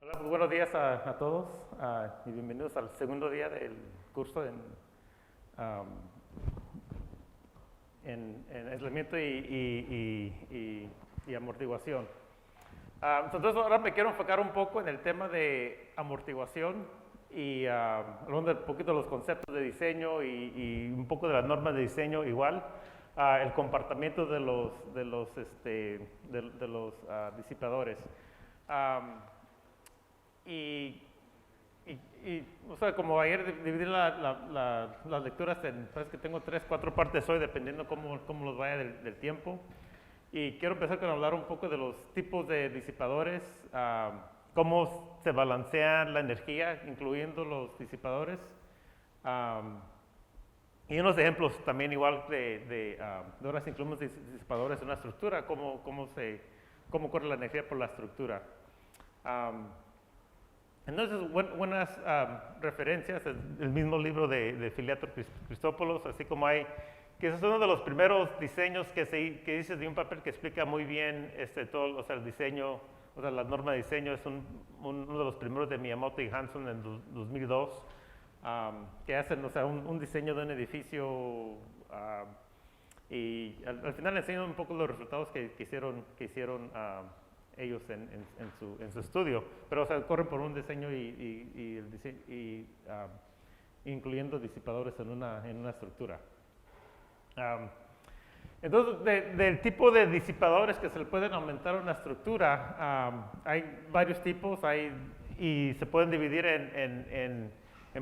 Hola, pues buenos días a todos y bienvenidos al segundo día del curso am, en aislamiento y amortiguación. Entonces ahora me quiero enfocar un poco en el tema de amortiguación y hablando un poquito de los conceptos de diseño y un poco de las normas de diseño igual. El comportamiento de los disipadores. Am, o sea, como ayer dividí las lecturas parece que tengo 3, 4 partes hoy, dependiendo cómo los vaya del tiempo. Y quiero empezar con hablar un poco de los tipos de disipadores, cómo se balancea la energía, incluyendo los disipadores. Y unos ejemplos también igual de ahora si incluimos disipadores en una estructura, cómo corre la energía por la estructura. Entonces, buenas referencias, el mismo libro de Filiato Christopoulos, así como hay, que es uno de los primeros diseños que dice de un papel que explica muy bien todo, o sea, el diseño, o sea, la norma de diseño es uno de los primeros de Miyamoto y Hanson en 2002, que hacen, o sea, un diseño de un edificio y al final enseñan un poco los resultados que hicieron ellos en su estudio, pero o sea, corren por un diseño incluyendo disipadores en una estructura. Entonces, del tipo de disipadores que se le pueden aumentar a una estructura, hay varios tipos y se pueden dividir en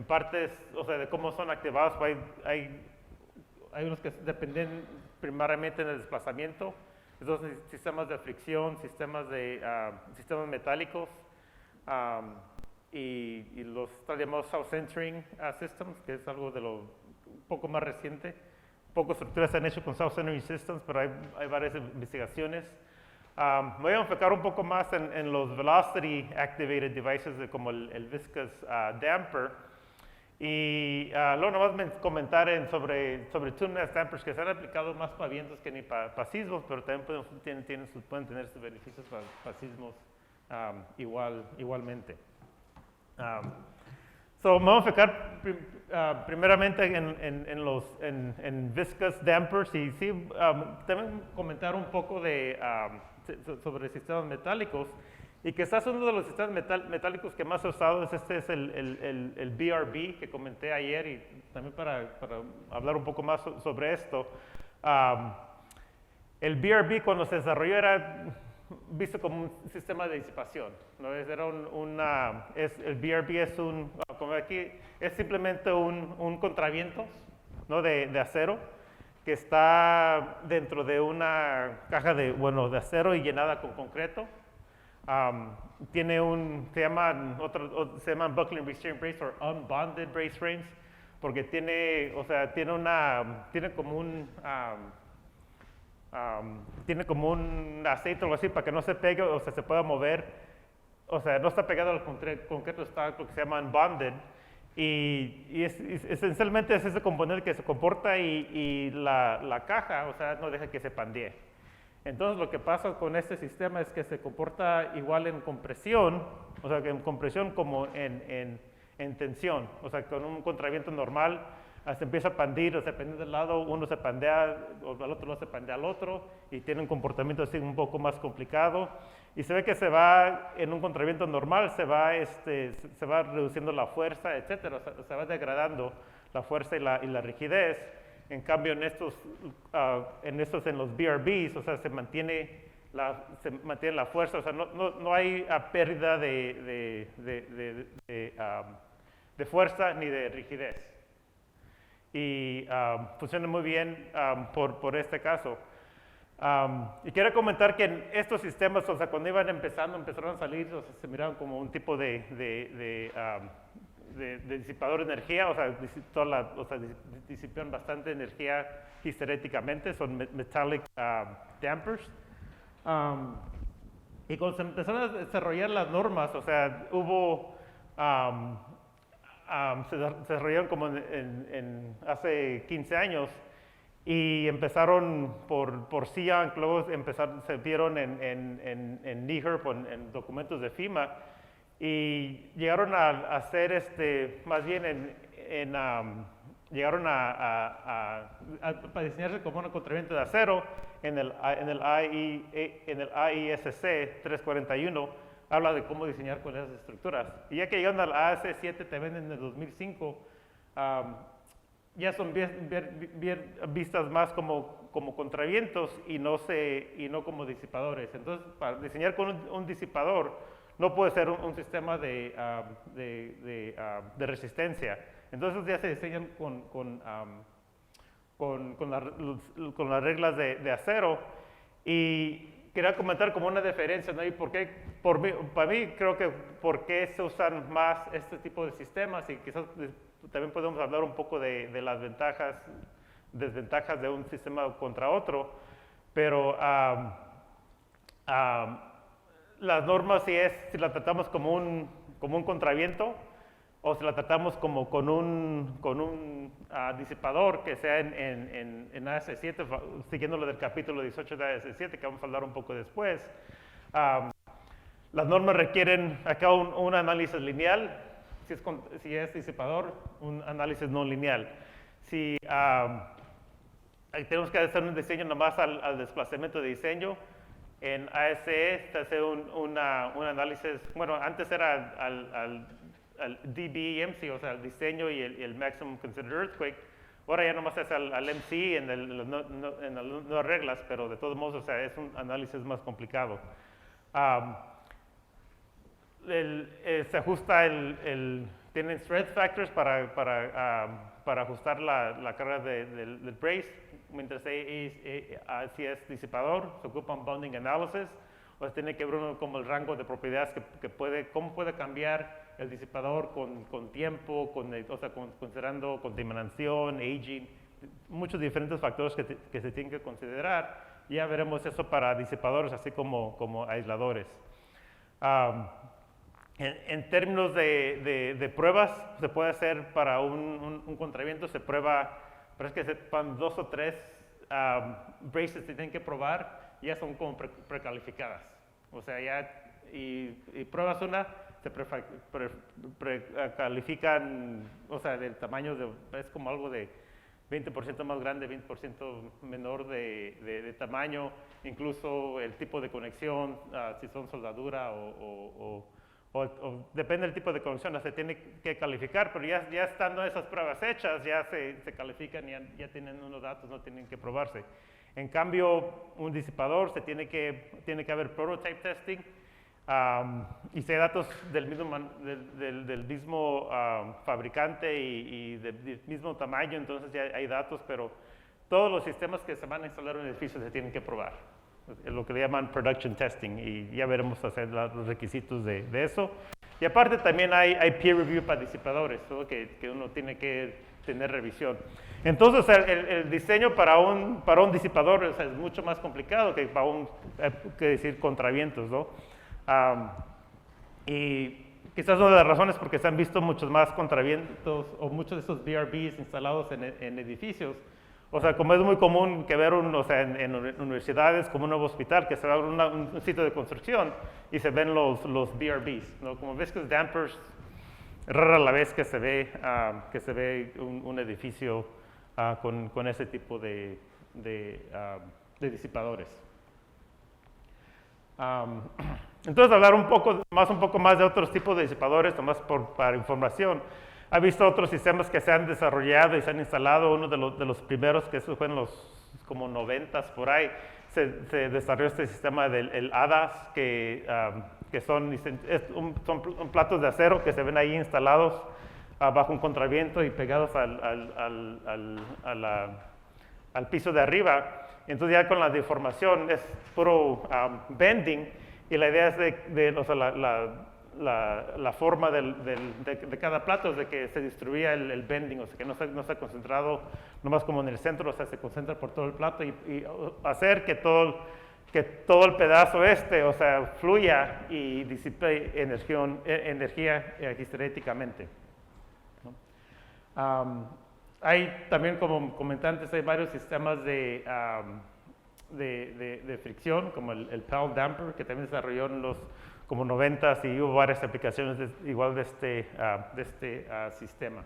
partes, o sea, de cómo son activados. Hay unos que dependen primariamente del desplazamiento. Entonces, sistemas de fricción, sistemas metálicos y los llamados self-centering systems, que es algo de lo un poco más reciente. Pocas estructuras se han hecho con self-centering systems, pero hay varias investigaciones. Me voy a enfocar un poco más en los velocity activated devices, como el viscous damper. Y luego nomás comentar sobre tuneless dampers que se han aplicado más para vientos que ni para sismos, pero también pueden tener sus beneficios para sismos igualmente. Me voy a enfocar primeramente en viscous dampers y sí, también comentar un poco sobre sistemas metálicos. Y quizás uno de los sistemas metálicos que más he usado es el BRB que comenté ayer, y también para hablar un poco más sobre esto. El BRB cuando se desarrolló era visto como un sistema de disipación, ¿no? El BRB como aquí, es simplemente un contravientos, ¿no? de acero que está dentro de una caja de acero y llenada con concreto. Se llaman buckling restraint brace o unbonded brace frames, porque tiene como un aceite o algo así para que no se pegue, o sea, se pueda mover, o sea, no está pegado al concreto, está lo que se llama unbonded, y esencialmente es ese componente que se comporta y la caja, o sea, no deja que se pandee. Entonces lo que pasa con este sistema es que se comporta igual en compresión, o sea, que en compresión como en tensión, o sea, con un contraviento normal se empieza a pandir, o sea, dependiendo del lado, uno se pandea, o al otro no se pandea al otro, y tiene un comportamiento así un poco más complicado, y se ve que se va, en un contraviento normal, se va reduciendo la fuerza, etcétera, o sea, se va degradando la fuerza y la rigidez. En cambio, en los BRBs, o sea, se mantiene la fuerza, o sea, no hay pérdida de fuerza ni de rigidez. Y funciona muy bien por este caso. Y quiero comentar que en estos sistemas, o sea, cuando empezaron a salir, o sea, se miraban como un tipo de disipador de energía, o sea, disipan bastante energía histeréticamente, son metallic dampers. Y cuando se empezaron a desarrollar las normas, o sea, se desarrollaron como hace 15 años, y empezaron por Xi'an, luego se vieron en NEHRP, en documentos de FEMA, y llegaron a hacer, más bien llegaron a diseñarse como un contraviento de acero en el AISC 341, habla de cómo diseñar con esas estructuras. Y ya que llegaron al AS7 también en el 2005, ya son bien vistas más como contravientos y no como disipadores. Entonces, para diseñar con un disipador, no puede ser un sistema de resistencia. Entonces ya se diseñan con las reglas de acero. Y quería comentar como una diferencia, ¿no? Y por qué, para mí creo que por qué se usan más este tipo de sistemas, y quizás también podemos hablar un poco de las desventajas de un sistema contra otro, pero las normas si la tratamos como un contraviento, o si la tratamos como con un disipador que sea en AS7, siguiendo lo del capítulo 18 de AS7, que vamos a hablar un poco después. Las normas requieren acá un análisis lineal, si es disipador, un análisis no lineal. Si tenemos que hacer un diseño nomás al desplazamiento de diseño, en ASE se hace un análisis, bueno, antes era al DBEMC, o sea, el diseño y el Maximum Considered Earthquake. Ahora ya nomás es al MC en las nuevas reglas, pero de todos modos, o sea, es un análisis más complicado. Se ajusta tienen strength factors para ajustar la carga del brace. Mientras si es disipador, se ocupa un bounding analysis, o se tiene que ver uno como el rango de propiedades cómo puede cambiar el disipador con tiempo, considerando contaminación, aging, muchos diferentes factores que se tienen que considerar. Ya veremos eso para disipadores así como aisladores. En términos de pruebas, se puede hacer para un contraviento, se prueba, pero es que van 2 o 3 braces que se tienen que probar, ya son como precalificadas. O sea, y pruebas una, se precalifican, o sea, del tamaño, es como algo de 20% más grande, 20% menor de tamaño, incluso el tipo de conexión, si son soldadura o depende del tipo de conexión, se tiene que calificar, pero ya estando esas pruebas hechas, ya se califican y ya tienen unos datos, no tienen que probarse. En cambio, un disipador tiene que haber prototype testing, y si hay datos del mismo fabricante y del mismo tamaño, entonces ya hay datos, pero todos los sistemas que se van a instalar en el edificio se tienen que probar. Es lo que le llaman production testing, y ya veremos hacer los requisitos de eso. Y aparte también hay peer review para disipadores, ¿no? que uno tiene que tener revisión. Entonces el diseño para un disipador, o sea, es mucho más complicado que para decir contravientos, ¿no? Y quizás una de las razones porque se han visto muchos más contravientos o muchos de esos BRBs instalados en edificios. O sea, como es muy común que ver en universidades, como un nuevo hospital, que se va a un sitio de construcción y se ven los BRBs, ¿no? Como ves que es dampers, es rara la vez que se ve un edificio con ese tipo de disipadores. Entonces, hablar un poco más de otros tipos de disipadores, nomás para información. Ha visto otros sistemas que se han desarrollado y se han instalado. Uno de los primeros, que eso fue en los como 90s por ahí, se desarrolló este sistema del ADAS, que son platos de acero que se ven ahí instalados bajo un contraviento y pegados al piso de arriba. Entonces ya con la deformación es puro bending, y la idea es la forma de cada plato es de que se distribuya el bending, o sea, que no está concentrado nomás como en el centro, o sea, se concentra por todo el plato y hacer que todo el pedazo o sea, fluya y disipe energía histeréticamente, ¿no? Hay también, como comenté antes, hay varios sistemas de fricción, como el PAL damper, que también se desarrolló en los como 90s y hubo varias aplicaciones igual de este sistema.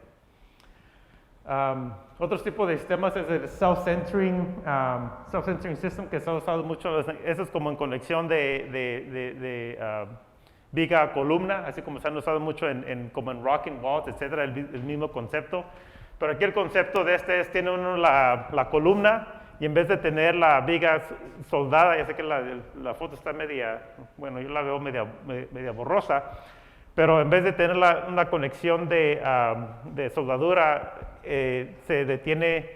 Otros tipos de sistemas es el self-centering system, que se ha usado mucho. Eso es como en conexión de viga a columna, así como se han usado mucho como en rocking walls, etcétera, el mismo concepto. Pero aquí el concepto de este es, tiene uno la columna y en vez de tener la viga soldada, ya sé que la foto está bueno, yo la veo media borrosa, pero en vez de tener una conexión de soldadura, se detiene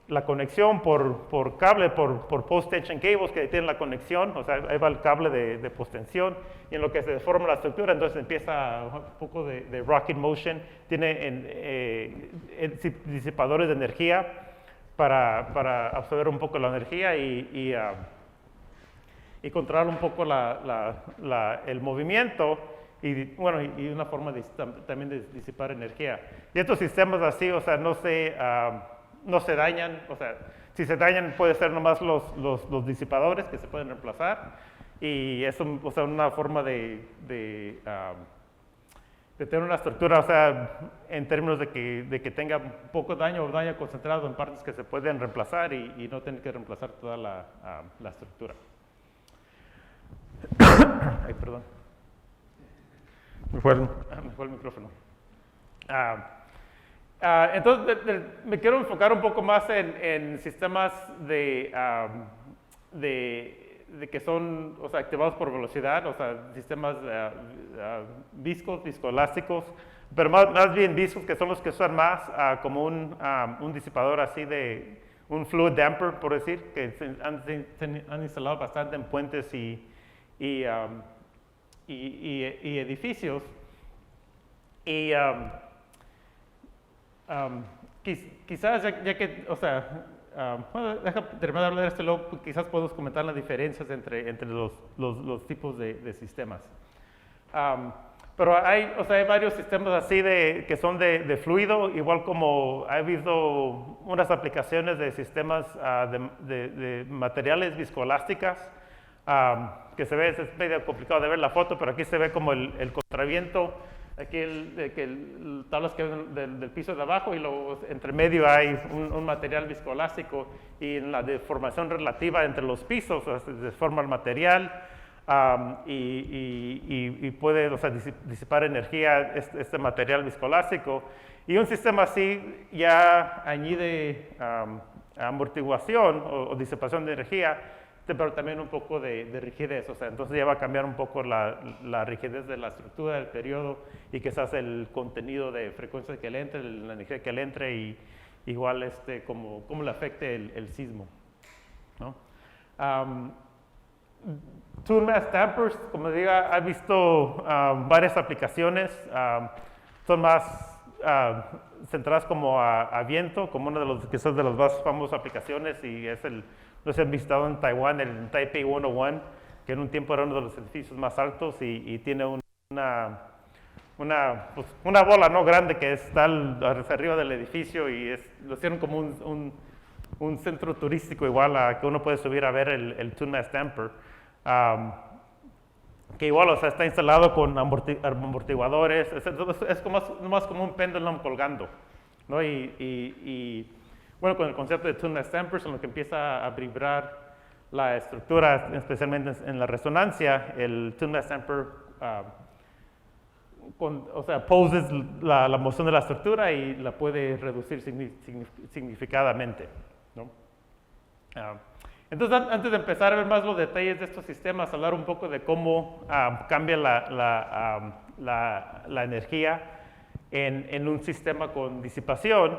la conexión por cable, por post-tension cables que detienen la conexión, o sea, ahí va el cable de post-tensión, y en lo que se deforma la estructura, entonces empieza un poco de rocking motion, tiene disipadores de energía para absorber un poco la energía y controlar un poco el movimiento, y bueno, y una forma también de disipar energía. Y estos sistemas así, o sea, no se dañan, o sea, si se dañan puede ser nomás los disipadores que se pueden reemplazar, y es una forma de tener una estructura, o sea, en términos de que tenga poco daño o daño concentrado en partes que se pueden reemplazar y no tener que reemplazar toda la estructura. Ay, perdón. Me fue el micrófono. Entonces, me quiero enfocar un poco más en sistemas que son, o sea, activados por velocidad, o sea, sistemas viscoelásticos, pero más bien viscos, que son los que usan más como un disipador así un fluid damper, por decir, que se han instalado bastante en puentes y edificios. Y quizás ya que, o sea, bueno, déjame terminar de hablar de esto, luego quizás podemos comentar las diferencias entre los tipos de sistemas. Pero hay varios sistemas así que son de fluido, igual como he visto unas aplicaciones de sistemas de materiales viscoelásticas, que se ve, es medio complicado de ver la foto, pero aquí se ve como el contraviento, aquí tablas que ven del piso de abajo, y luego entre medio hay un material viscoelástico, y en la deformación relativa entre los pisos, o sea, se deforma el material, y puede, o sea, disipar energía este material viscoelástico. Y un sistema así ya añade amortiguación o disipación de energía, pero también un poco de rigidez, o sea, entonces ya va a cambiar un poco la rigidez de la estructura, del periodo, y quizás el contenido de frecuencia que le entre, la energía que le entre, y igual cómo le afecte el sismo, ¿no? Tool mass dampers, como diga, he visto varias aplicaciones, son más centradas como a viento, como una de las más famosas aplicaciones, y los he visitado en Taiwán, el Taipei 101, que en un tiempo era uno de los edificios más altos, y tiene una bola no grande que está arriba del edificio, y lo hicieron como un centro turístico igual a que uno puede subir a ver el tool mass damper, que igual, o sea, está instalado con amortiguadores, es más como un pendulum colgando, ¿no? Y bueno, con el concepto de tool mass dampers, en lo que empieza a vibrar la estructura, especialmente en la resonancia, el tool mass damper poses la moción de la estructura y la puede reducir significativamente, ¿no? Entonces, antes de empezar a ver más los detalles de estos sistemas, hablar un poco de cómo cambia la energía en un sistema con disipación.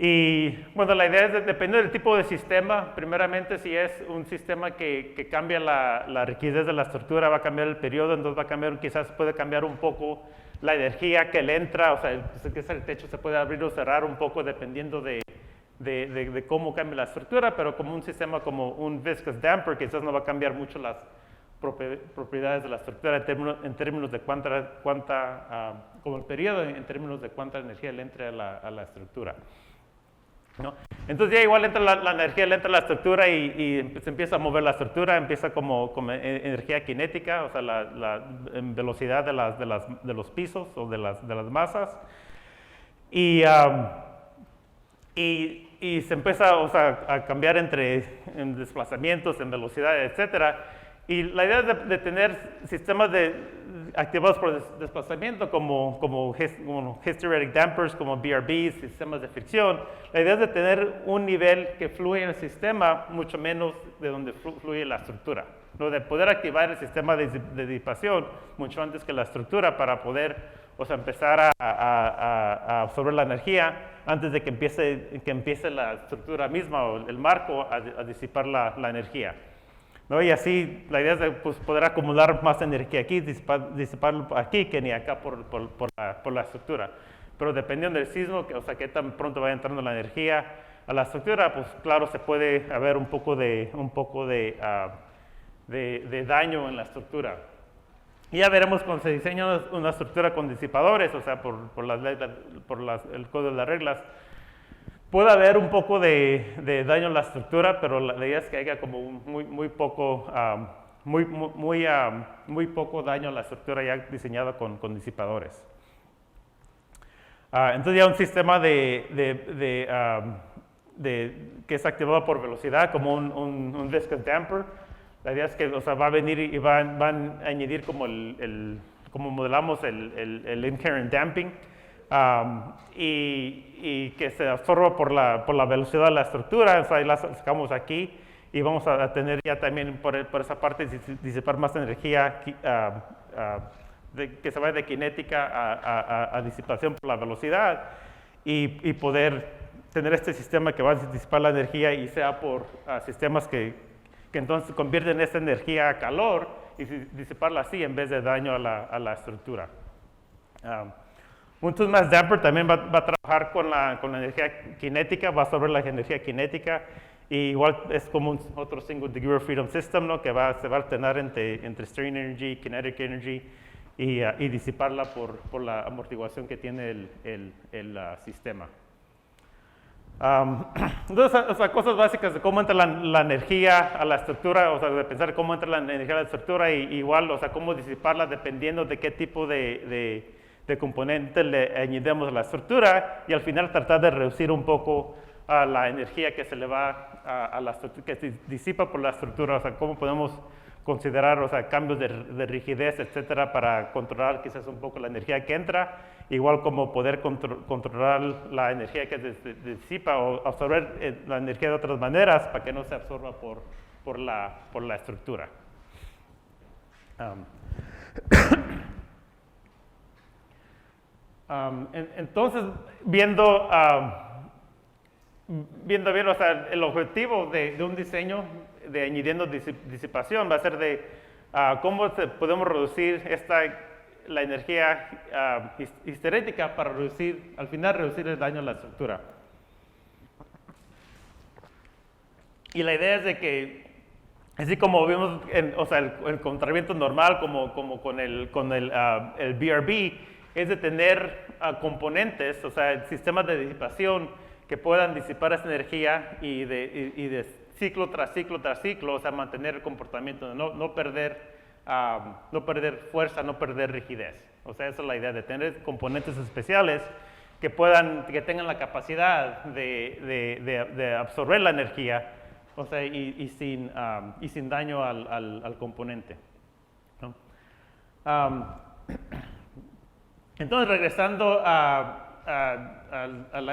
Y bueno, la idea es, depende del tipo de sistema, primeramente si es un sistema que cambia la rigidez de la estructura, va a cambiar el periodo, entonces quizás puede cambiar un poco la energía que le entra, o sea, el techo se puede abrir o cerrar un poco dependiendo de cómo cambia la estructura, pero como un sistema como un viscous damper, quizás no va a cambiar mucho las propiedades de la estructura en términos de como el periodo, en términos de cuánta energía le entre a la estructura. ¿no? Entonces ya igual entra la energía, le entra la estructura y se empieza a mover la estructura, empieza como energía cinética, o sea, la velocidad de los pisos o de las masas. Y se empieza, o sea, a cambiar en desplazamientos, en velocidad, etcétera. Y la idea de tener sistemas activados por desplazamiento como hysteretic dampers, como BRBs, sistemas de fricción, la idea es de tener un nivel que fluye en el sistema mucho menos de donde fluye la estructura, ¿no? De poder activar el sistema de disipación mucho antes que la estructura para poder, o sea, empezar a absorber la energía antes de que empiece la estructura misma o el marco a disipar la energía, ¿no? Y así la idea es de, pues, poder acumular más energía aquí, disiparlo aquí que ni acá por la estructura. Pero dependiendo del sismo, o sea, qué tan pronto vaya entrando la energía a la estructura, pues claro, se puede haber un poco de daño en la estructura. Y ya veremos cuando se diseña una estructura con disipadores, o sea, por el código de las reglas, puede haber un poco de daño en la estructura, pero la idea es que haya como muy poco daño a la estructura ya diseñada con disipadores. Entonces ya un sistema que es activado por velocidad, como un viscous damper. La idea es que, o sea, va a venir y van a añadir como como modelamos el inherent damping, y que se absorba por la velocidad de la estructura. O sea, ahí la sacamos aquí y vamos a tener ya también por esa parte disipar más energía que se vaya de cinética a disipación por la velocidad y poder tener este sistema que va a disipar la energía y sea por sistemas que entonces convierten esta energía a calor y disiparla así en vez de daño a la estructura. Un Tooth Mass Damper también va a trabajar con la energía cinética, va a absorber la energía cinética, y igual es como otro single degree of freedom system, ¿no? Que se va a alternar entre strain energy, kinetic energy, y disiparla por la amortiguación que tiene el sistema. Entonces, o sea, cosas básicas de cómo entra la energía a la estructura, o sea, de pensar cómo entra la energía a la estructura, y igual, o sea, cómo disiparla dependiendo de qué tipo de componente le añadimos a la estructura, y al final tratar de reducir un poco la energía que se le va a la estructura, que se disipa por la estructura. O sea, cómo podemos considerar, o sea, cambios de rigidez, etcétera, para controlar quizás un poco la energía que entra, igual como poder controlar la energía que se disipa o absorber la energía de otras maneras para que no se absorba por la estructura. Entonces, viendo bien, o sea, el objetivo de un diseño de añadiendo disipación va a ser de cómo podemos reducir la energía histerética para al final reducir el daño a la estructura. Y la idea es de que, así como vimos o sea, el contraviento normal, como con el BRB, es de tener componentes, o sea, sistemas de disipación que puedan disipar esa energía y de ciclo tras ciclo tras ciclo, o sea, mantener el comportamiento, no perder fuerza, no perder rigidez. O sea, esa es la idea, de tener componentes especiales que tengan la capacidad de absorber la energía, o sea, y sin daño al componente, ¿no? Entonces, regresando a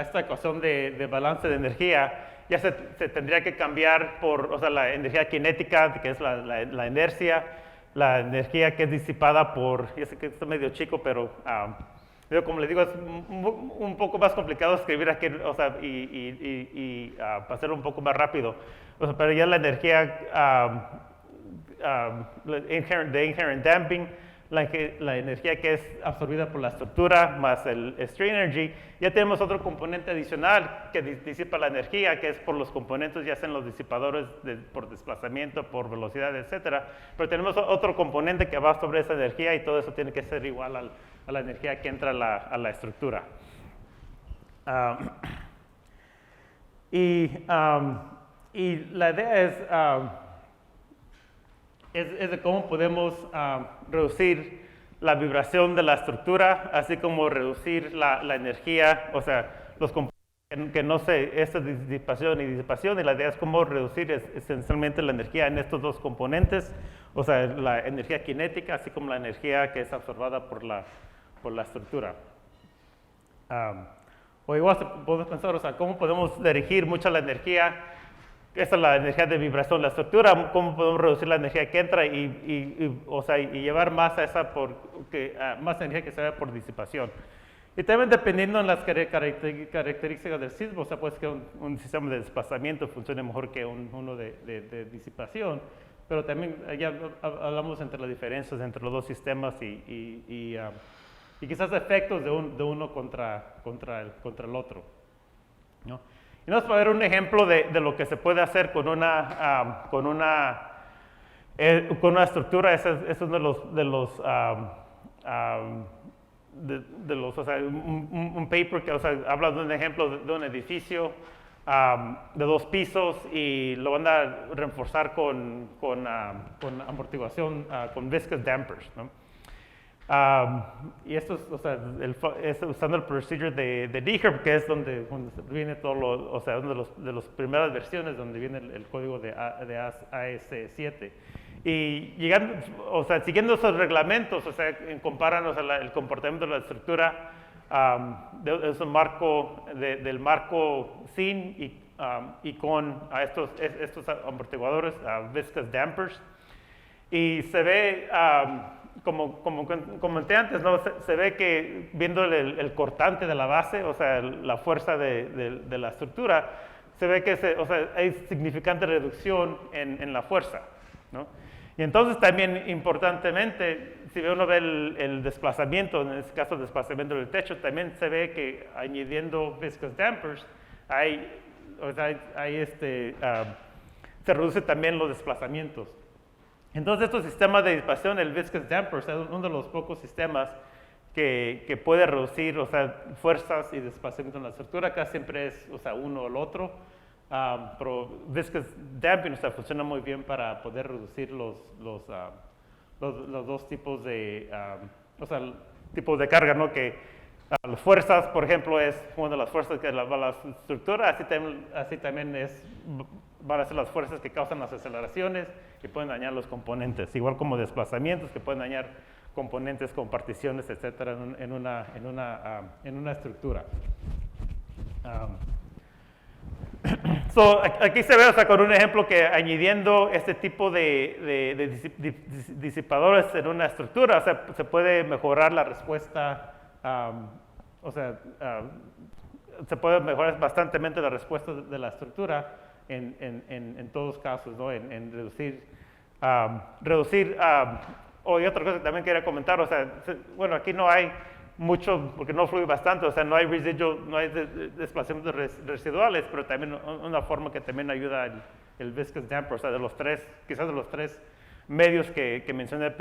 esta ecuación de balance de energía, ya se tendría que cambiar por, o sea, la energía cinética, que es la inercia, la energía que es disipada ya sé que está medio chico, pero como les digo, es un poco más complicado escribir aquí, o sea, para hacerlo un poco más rápido. O sea, pero ya la energía de inherent damping, la energía que es absorbida por la estructura más el strain energy, ya tenemos otro componente adicional que disipa la energía, que es por los componentes, ya sean los disipadores por desplazamiento, por velocidad, etcétera. Pero tenemos otro componente que va sobre esa energía, y todo eso tiene que ser igual a la energía que entra a la estructura. Y la idea es de cómo podemos reducir la vibración de la estructura, así como reducir la energía, o sea, los componentes que no se, esta disipación, y la idea es cómo reducir esencialmente la energía en estos dos componentes, o sea, la energía cinética, así como la energía que es absorbada por la estructura. O igual podemos pensar, o sea, cómo podemos dirigir mucha la energía. Esta es la energía de vibración de la estructura, cómo podemos reducir la energía que entra o sea, y llevar más a esa más energía que se ve por disipación. Y también dependiendo de las características del sismo, o sea, puede que un sistema de desplazamiento funcione mejor que uno de disipación, pero también ya hablamos entre las diferencias entre los dos sistemas y quizás efectos de uno contra el otro, ¿no? Y nos va a ver un ejemplo de lo que se puede hacer con una estructura. Ese es uno o sea, un paper que, o sea, habla de un ejemplo de un edificio de 2 pisos y lo van a reforzar con amortiguación, con viscous dampers, ¿no? Y esto es, o sea, es usando el procedure de DHERB, que es donde viene todo o sea, una de las primeras versiones donde viene el código de AS7. Y llegando, o sea, siguiendo esos reglamentos, o sea, comparan, o sea, el comportamiento de la estructura es un marco del marco SIN y con estos amortiguadores, viscous dampers. Y se ve, como comenté antes, ¿no? Se ve que viendo el cortante de la base, o sea, la fuerza de la estructura, se ve que o sea, hay significante reducción en la fuerza, ¿no? Y entonces también importantemente, si uno ve el desplazamiento, en este caso el desplazamiento del techo, también se ve que añadiendo viscous dampers, o sea, se reduce también los desplazamientos. Entonces estos sistemas de disipación, el viscous damper, es uno de los pocos sistemas que puede reducir, o sea, fuerzas y desplazamiento en la estructura. Acá siempre es, o sea, uno o el otro. Pero viscous damping, o sea, funciona muy bien para poder reducir los dos tipos de, o sea, tipos de carga, ¿no? Que las fuerzas, por ejemplo, es una de las fuerzas que va a la estructura, así también van a ser las fuerzas que causan las aceleraciones y pueden dañar los componentes, igual como desplazamientos que pueden dañar componentes con particiones, etcétera, en una estructura. Aquí se ve, o sea, con un ejemplo que añadiendo este tipo de disipadores en una estructura, o sea, se puede mejorar la respuesta, o sea, se puede mejorar bastante la respuesta de la estructura en todos los casos, ¿no? En reducir, y otra cosa que también quería comentar, o sea, bueno, aquí no hay mucho, porque no fluye bastante, o sea, no hay desplazamientos residuales, pero también una forma que también ayuda el viscous damper, o sea, quizás de los tres medios que mencioné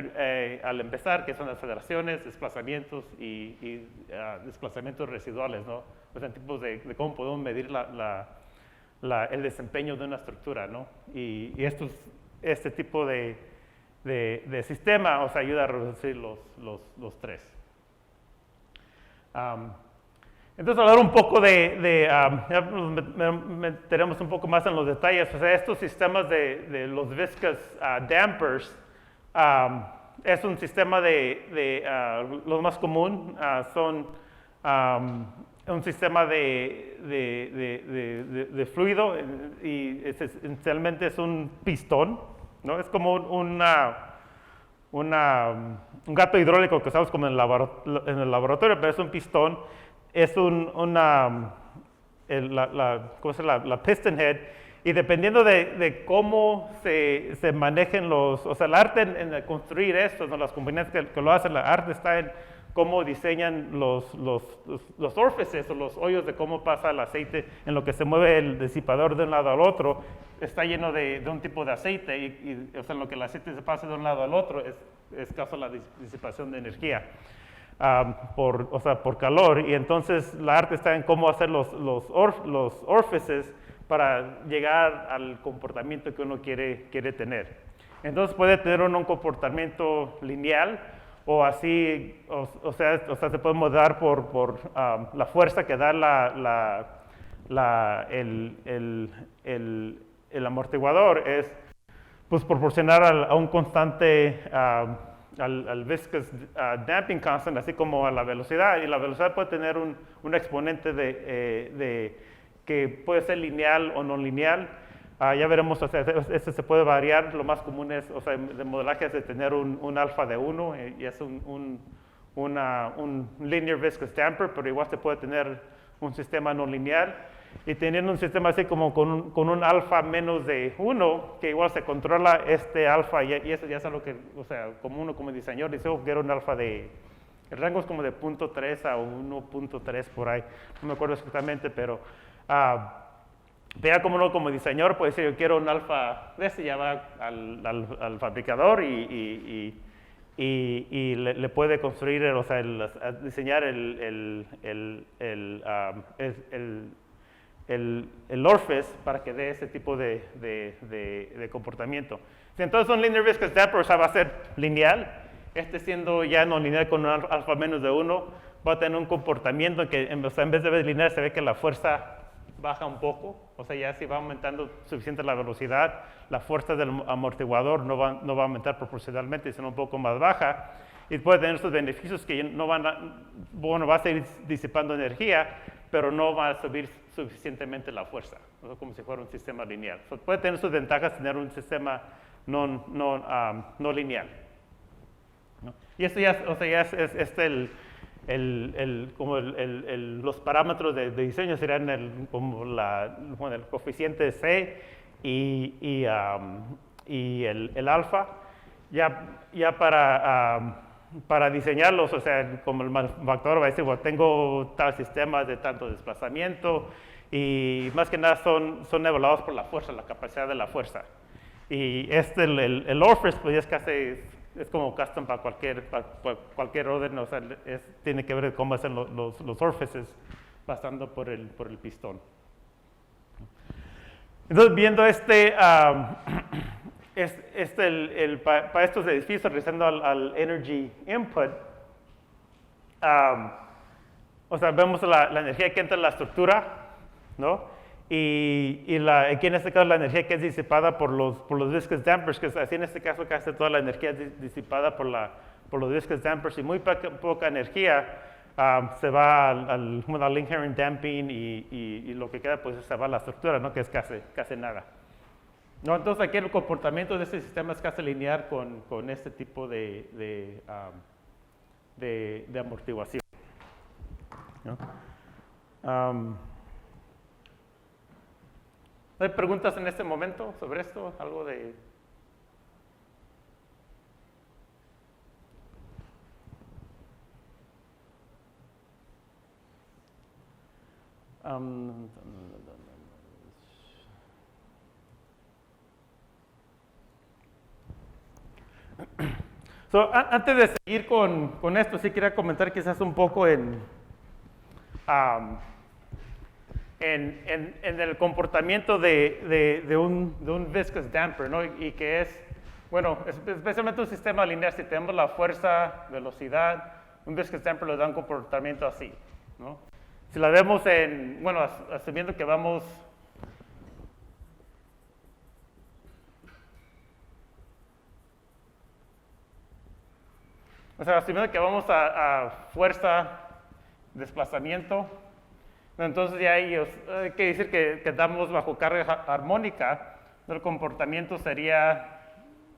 al empezar, que son aceleraciones, desplazamientos y desplazamientos residuales, ¿no? O sea, tipos de cómo podemos medir el desempeño de una estructura, ¿no? Y este tipo de sistema, o sea, ayuda a reducir los tres. Entonces, hablar un poco ya meteremos un poco más en los detalles. O sea, estos sistemas de los viscous dampers es un sistema lo más común, son un sistema de fluido y esencialmente es un pistón, ¿no? Es como un gato hidráulico que usamos como en el laboratorio, pero es un pistón, es ¿cómo se llama? La piston head, y dependiendo de cómo se manejen o sea, el arte en construir esto, ¿no? Las compañías que lo hacen, el arte está en cómo diseñan los orificios o los hoyos de cómo pasa el aceite, en lo que se mueve el disipador de un lado al otro, está lleno de un tipo de aceite y o sea, en lo que el aceite se pasa de un lado al otro es causa la disipación de energía por calor, y entonces la arte está en cómo hacer los orificios para llegar al comportamiento que uno quiere tener. Entonces puede tener un comportamiento lineal o así, o sea, se puede modelar por la fuerza que da el amortiguador es pues proporcionar a un constante, al viscous damping constant, así como a la velocidad. Y la velocidad puede tener un exponente que puede ser lineal o no lineal. Ya veremos, o sea, este se puede variar. Lo más común es, o sea, de modelaje es de tener un alfa de 1 y es un linear viscous damper, pero igual se puede tener un sistema no lineal. Y teniendo un sistema así como con un alfa menos de 1, que igual se controla este alfa, y eso ya es algo que, o sea, como uno como diseñador dice, oh, quiero un alfa el rango es como de 0.3 a 1.3 por ahí, no me acuerdo exactamente, pero vea como uno como diseñador puede decir, yo quiero un alfa de este, ya va al fabricador y le puede construir, o sea, diseñar el orifice para que dé ese tipo de comportamiento. Si entonces un linear viscous damper, o sea, va a ser lineal, siendo ya no lineal con un alfa menos de 1, va a tener un comportamiento que, o sea, en vez de ver lineal, se ve que la fuerza baja un poco, o sea, ya si va aumentando suficiente la velocidad, la fuerza del amortiguador no va a aumentar proporcionalmente, sino un poco más baja, y puede tener estos beneficios que no va a seguir disipando energía, pero no va a subir suficientemente la fuerza, ¿no? Como si fuera un sistema lineal. Puede tener sus ventajas tener un sistema no lineal, ¿no? Y esto ya, o sea, ya es como los parámetros de diseño serían como el coeficiente C y el alfa. Ya para diseñarlos, o sea, como el manufacturador va a decir, bueno, tengo tal sistema de tanto desplazamiento y más que nada son evaluados por la fuerza, la capacidad de la fuerza. Y el orifice pues es casi, es como custom para cualquier orden, o sea, tiene que ver cómo hacen los orifices pasando por el pistón. Entonces, viendo para estos edificios, regresando al energy input, o sea, vemos la energía que entra en la estructura, ¿no? Y aquí en este caso la energía que es disipada por los viscous dampers, que así en este caso casi toda la energía es disipada por los viscous dampers y muy poca energía se va al inherent damping y lo que queda pues se va a la estructura, ¿no? Que es casi nada. No, entonces aquí el comportamiento de este sistema es casi lineal con este tipo de amortiguación, ¿no? ¿Hay preguntas en este momento sobre esto? ¿Algo de...? Antes de seguir con esto, sí quería comentar quizás un poco en el comportamiento de un viscous damper, ¿no? Y que es, bueno, especialmente un sistema lineal, si tenemos la fuerza, velocidad, un viscous damper le da un comportamiento así, ¿no? Si la vemos bueno, asumiendo que vamos... O sea, asumiendo que vamos a fuerza, desplazamiento, entonces ya hay que decir que estamos bajo carga armónica, el comportamiento sería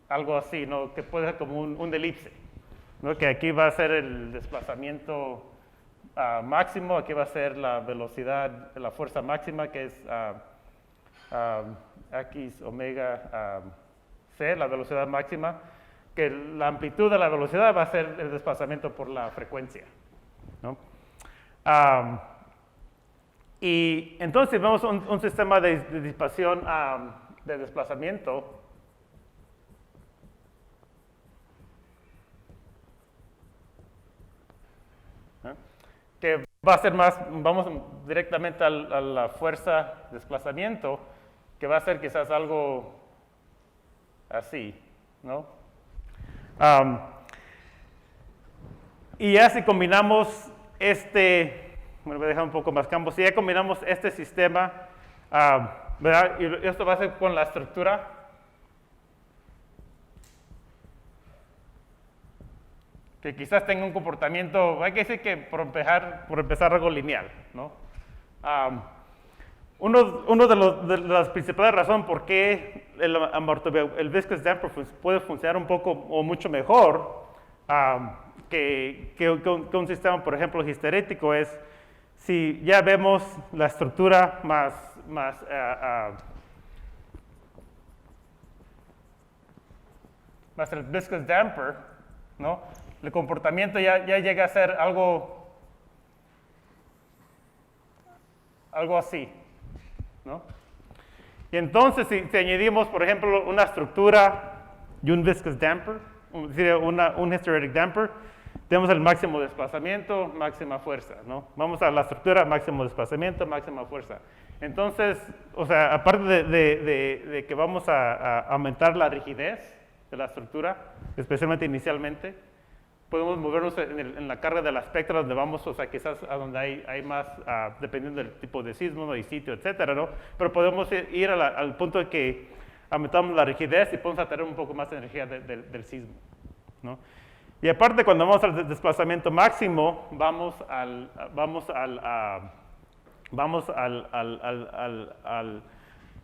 algo así, ¿no? Que puede ser como un elipse, ¿no? Que aquí va a ser el desplazamiento máximo, aquí va a ser la velocidad, la fuerza máxima, que es X omega C, la velocidad máxima, que la amplitud de la velocidad va a ser el desplazamiento por la frecuencia, ¿no? Y entonces vemos un sistema de disipación de desplazamiento. Que va a ser más, vamos directamente a la fuerza de desplazamiento, que va a ser quizás algo así, ¿no? Y ya si combinamos bueno, voy a dejar un poco más campo, si ya combinamos este sistema, ¿verdad? Y esto va a ser con la estructura, que quizás tenga un comportamiento, hay que decir que por empezar algo lineal, ¿no? Uno de las principales razones por qué el viscous damper puede funcionar un poco o mucho mejor que un sistema, por ejemplo, histerético es si ya vemos la estructura más el viscous damper, ¿no? El comportamiento ya llega a ser algo así, ¿no? Y entonces, si añadimos, por ejemplo, una estructura y un viscous damper, un hysteretic damper, tenemos el máximo desplazamiento, máxima fuerza, ¿no? Vamos a la estructura, máximo desplazamiento, máxima fuerza. Entonces, o sea, aparte de que vamos a aumentar la rigidez de la estructura, especialmente inicialmente, podemos movernos en la carga del espectro donde vamos, o sea, quizás a donde hay más, dependiendo del tipo de sismo, ¿no? Y sitio, etcétera, ¿no? Pero podemos ir al punto de que aumentamos la rigidez y podemos atraer un poco más de energía del sismo, ¿no? Y aparte, cuando vamos al desplazamiento máximo,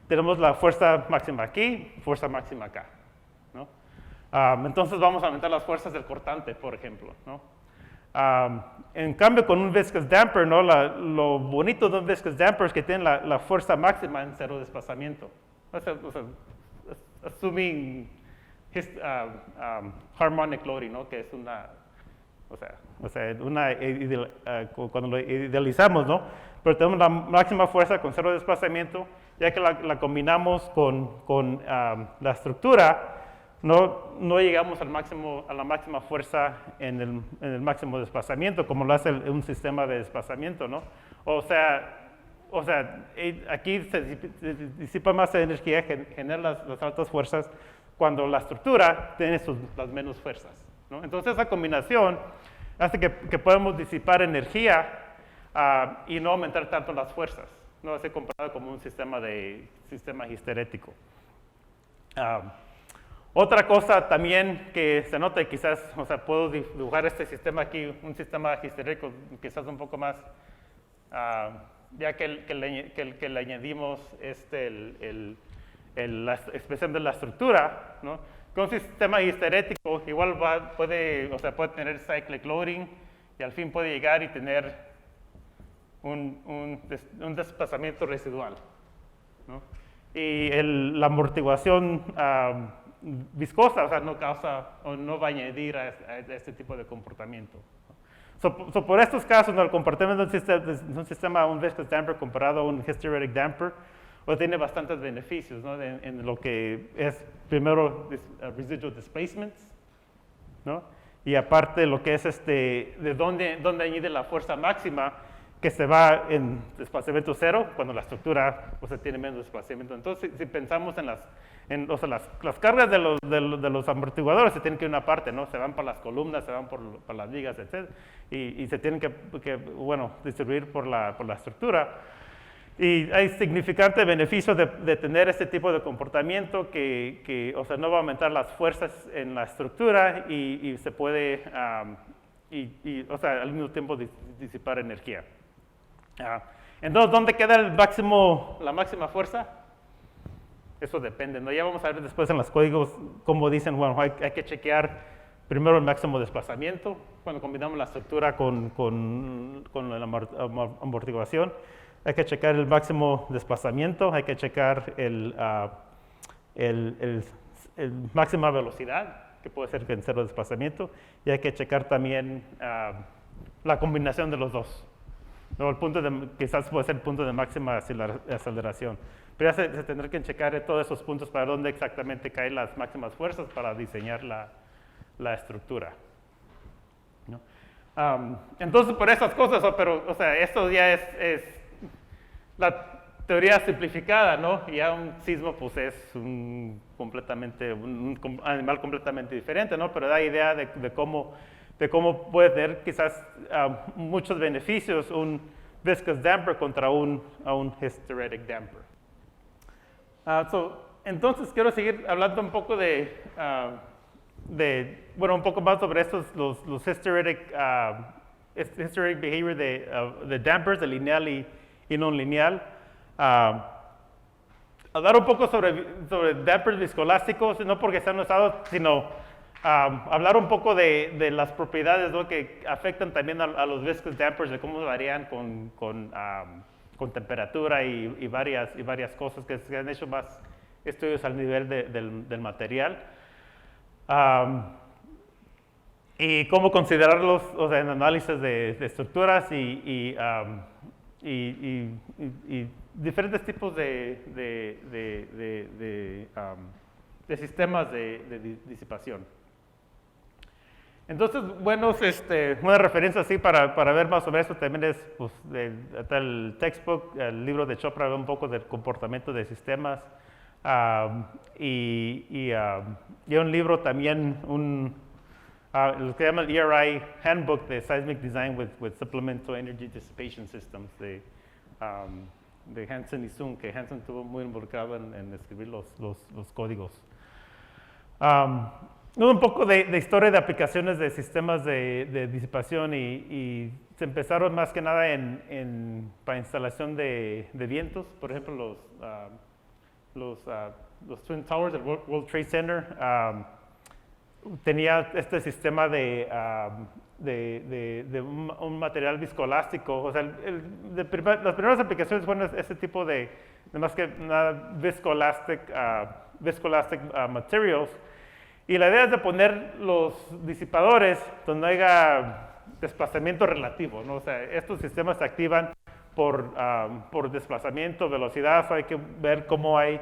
tenemos la fuerza máxima aquí, fuerza máxima acá, ¿no? Entonces vamos a aumentar las fuerzas del cortante, por ejemplo, ¿no? En cambio, con un viscous damper, ¿no? Lo bonito de un viscous damper es que tiene la fuerza máxima en cero desplazamiento. O sea, assuming harmonic loading, ¿no? Que es cuando lo idealizamos, ¿no? Pero tenemos la máxima fuerza con cero desplazamiento, ya que la combinamos con la estructura, no llegamos a la máxima fuerza en el máximo desplazamiento, como lo hace un sistema de desplazamiento, ¿no? O sea, aquí se disipa más energía, genera las altas fuerzas, cuando la estructura tiene las menos fuerzas, ¿no? Entonces, esa combinación hace que podamos disipar energía y no aumentar tanto las fuerzas, no ser comparado como un sistema histerético. Otra cosa también que se nota, y quizás, o sea, puedo dibujar este sistema aquí, un sistema histerético quizás un poco más, ya que le añadimos la expresión de la estructura, ¿no? Con un sistema histerético igual puede tener cyclic loading y al fin puede llegar y tener un desplazamiento residual, ¿no? Y la amortiguación viscosa, o sea, no causa o no va a añadir a este tipo de comportamiento. Por estos casos, ¿no? El comportamiento de un viscous damper comparado a un hysteretic damper, tiene bastantes beneficios, ¿no? En lo que es, primero, residual displacements, ¿no? Y aparte lo que es de dónde añade la fuerza máxima, que se va en desplazamiento cero, cuando la estructura tiene menos desplazamiento. Entonces, si pensamos en las cargas de los amortiguadores se tienen que ir una parte, ¿no? Se van para las columnas, se van para las vigas, etc. Y se tienen que distribuir por la estructura. Y hay significante beneficio de tener este tipo de comportamiento que no va a aumentar las fuerzas en la estructura y se puede, al mismo tiempo disipar energía. Entonces, ¿dónde queda la máxima fuerza? Eso depende, ¿no? Ya vamos a ver después en los códigos cómo dicen, bueno, hay que chequear primero el máximo desplazamiento, cuando combinamos la estructura con la amortiguación. Hay que checar el máximo desplazamiento, hay que checar el máxima velocidad, que puede ser en cero desplazamiento, y hay que checar también la combinación de los dos. ¿No? Quizás puede ser el punto de máxima aceleración. Pero ya se tendrá que checar todos esos puntos para dónde exactamente caen las máximas fuerzas para diseñar la estructura, ¿no? Entonces, por esas cosas, pero, o sea, esto ya es la teoría simplificada, ¿no? Y ya un sismo, pues, es un animal completamente diferente, ¿no? Pero da idea de cómo puede tener quizás muchos beneficios un viscous damper contra un hysteretic damper. Entonces, quiero seguir hablando un poco bueno, un poco más sobre estos, los hysteretic behavior de dampers, de lineal y no lineal. Hablar un poco sobre dampers viscoelásticos, no porque sean usados, sino hablar un poco de las propiedades, ¿no?, que afectan también a los viscous dampers, de cómo varían con temperatura y varias cosas que se han hecho más estudios al nivel del material. Y cómo considerarlos, o sea, en análisis de estructuras y diferentes tipos de sistemas de disipación. Entonces, bueno, una referencia así para ver más sobre esto también es, pues, el textbook, el libro de Chopra, un poco del comportamiento de sistemas, y un libro también, lo que llama el ERI Handbook de Seismic Design with Supplemental Energy Dissipation Systems de Hansen y Sung, que Hansen estuvo muy involucrado en escribir los códigos. Un poco de historia de aplicaciones de sistemas de disipación y se empezaron más que nada para instalación de vientos. Por ejemplo, los Twin Towers del World Trade Center tenía este sistema de un material viscoelástico. O sea, las primeras aplicaciones fueron este tipo de más que nada viscoelastic materials. Y la idea es de poner los disipadores donde haya desplazamiento relativo, ¿no? O sea, estos sistemas se activan por desplazamiento, velocidad, hay que ver cómo hay,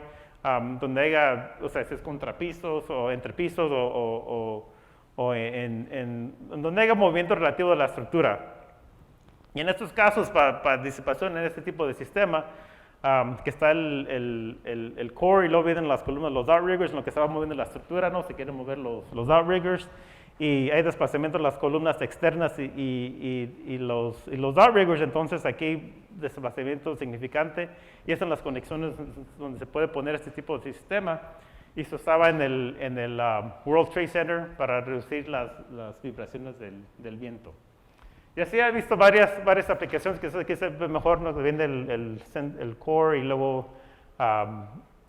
donde haya, o sea, si es contrapisos o entre pisos o donde haya movimiento relativo de la estructura. Y en estos casos, para disipación en este tipo de sistema, que está el core y luego vienen las columnas, los outriggers, en lo que se va moviendo la estructura, ¿no? Se quieren mover los outriggers y hay desplazamiento en las columnas externas y los outriggers, entonces aquí hay desplazamiento significante y esas son las conexiones donde se puede poner este tipo de sistema y se usaba en el World Trade Center para reducir las vibraciones del viento. Y así he visto varias aplicaciones que aquí se ve mejor, ¿no? Viene el core y luego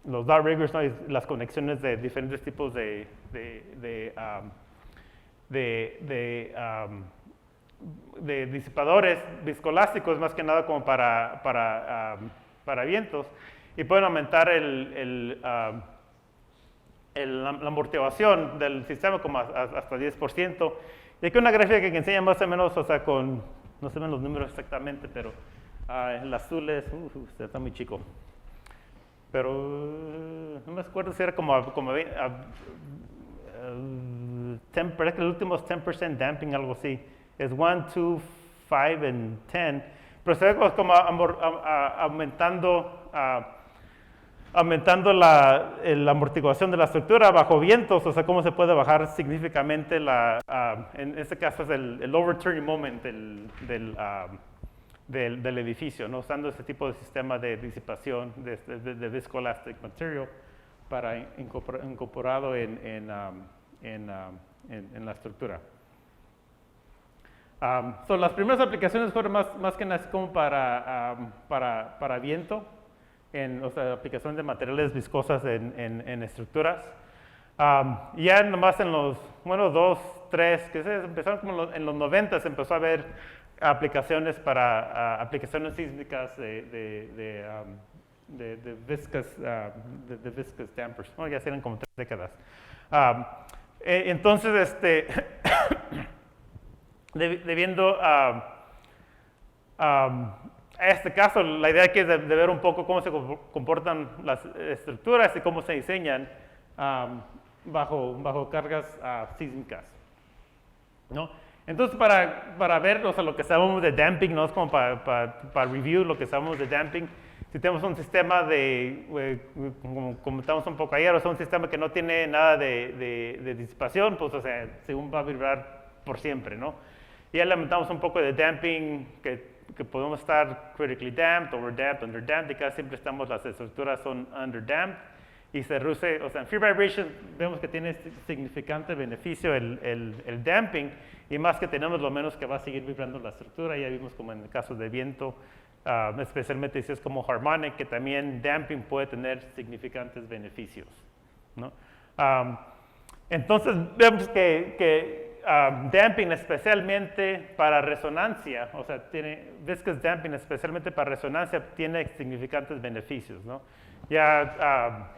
los outriggers, ¿no? Y las conexiones de diferentes tipos de disipadores viscoelásticos, más que nada como para vientos, y pueden aumentar la amortiguación del sistema como hasta 10%. Y aquí una gráfica que enseña más o menos, o sea, no se ven los números exactamente, pero el azul está muy chico. Pero no me acuerdo si era parece que el último es 10% damping, algo así. Es 1, 2, 5 y 10. Pero se ve como aumentando la amortiguación de la estructura bajo vientos, o sea, cómo se puede bajar significativamente en este caso es el overturning moment del edificio, ¿no? Usando ese tipo de sistema de disipación de viscoelastic material para incorporado en la estructura. Las primeras aplicaciones fueron más que nada como para viento, o sea, aplicación de materiales viscosas en estructuras. Ya nomás en los, 2, 3, que se empezaron como en los 90, se empezó a ver aplicaciones para aplicaciones sísmicas de viscous dampers. Ya eran como 3 décadas. Entonces, debiendo este caso, la idea aquí es de ver un poco cómo se comportan las estructuras y cómo se diseñan bajo cargas sísmicas, ¿no? Entonces, para ver, o sea, lo que sabemos de damping, no es como para review lo que sabemos de damping. Si tenemos un sistema como comentamos un poco ayer, o sea, un sistema que no tiene nada de disipación, pues, o sea, según va a vibrar por siempre, ¿no? Ya lamentamos un poco de damping, que podemos estar critically damped, overdamped, underdamped, y casi siempre las estructuras son underdamped, y se reduce, o sea, en free vibration vemos que tiene significante beneficio el damping, y más que tenemos lo menos que va a seguir vibrando la estructura. Ya vimos como en el caso de viento, especialmente si es como harmonic, que también damping puede tener significantes beneficios, ¿no? Entonces vemos que damping especialmente para resonancia, o sea, viscous damping especialmente para resonancia tiene significantes beneficios, ¿no? Ya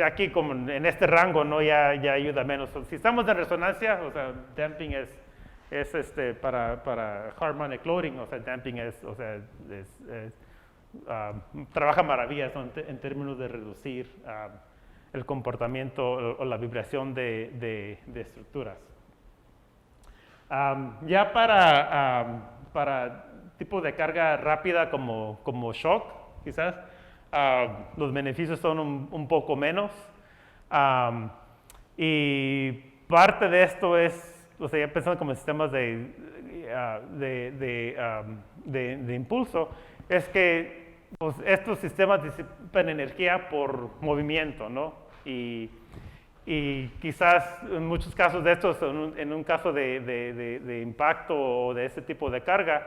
aquí como en este rango, ¿no? Ya ayuda menos. Si estamos en resonancia, o sea, damping es para harmonic loading, o sea, damping trabaja maravillas, ¿no? en términos de reducir el comportamiento o la vibración de estructuras. Ya para tipo de carga rápida como shock, quizás, los beneficios son un poco menos. Y parte de esto es, o sea, ya pensando como sistemas de impulso, es que pues, estos sistemas disipan energía por movimiento, ¿no? Y quizás en muchos casos de estos, en un caso de impacto o de este tipo de carga,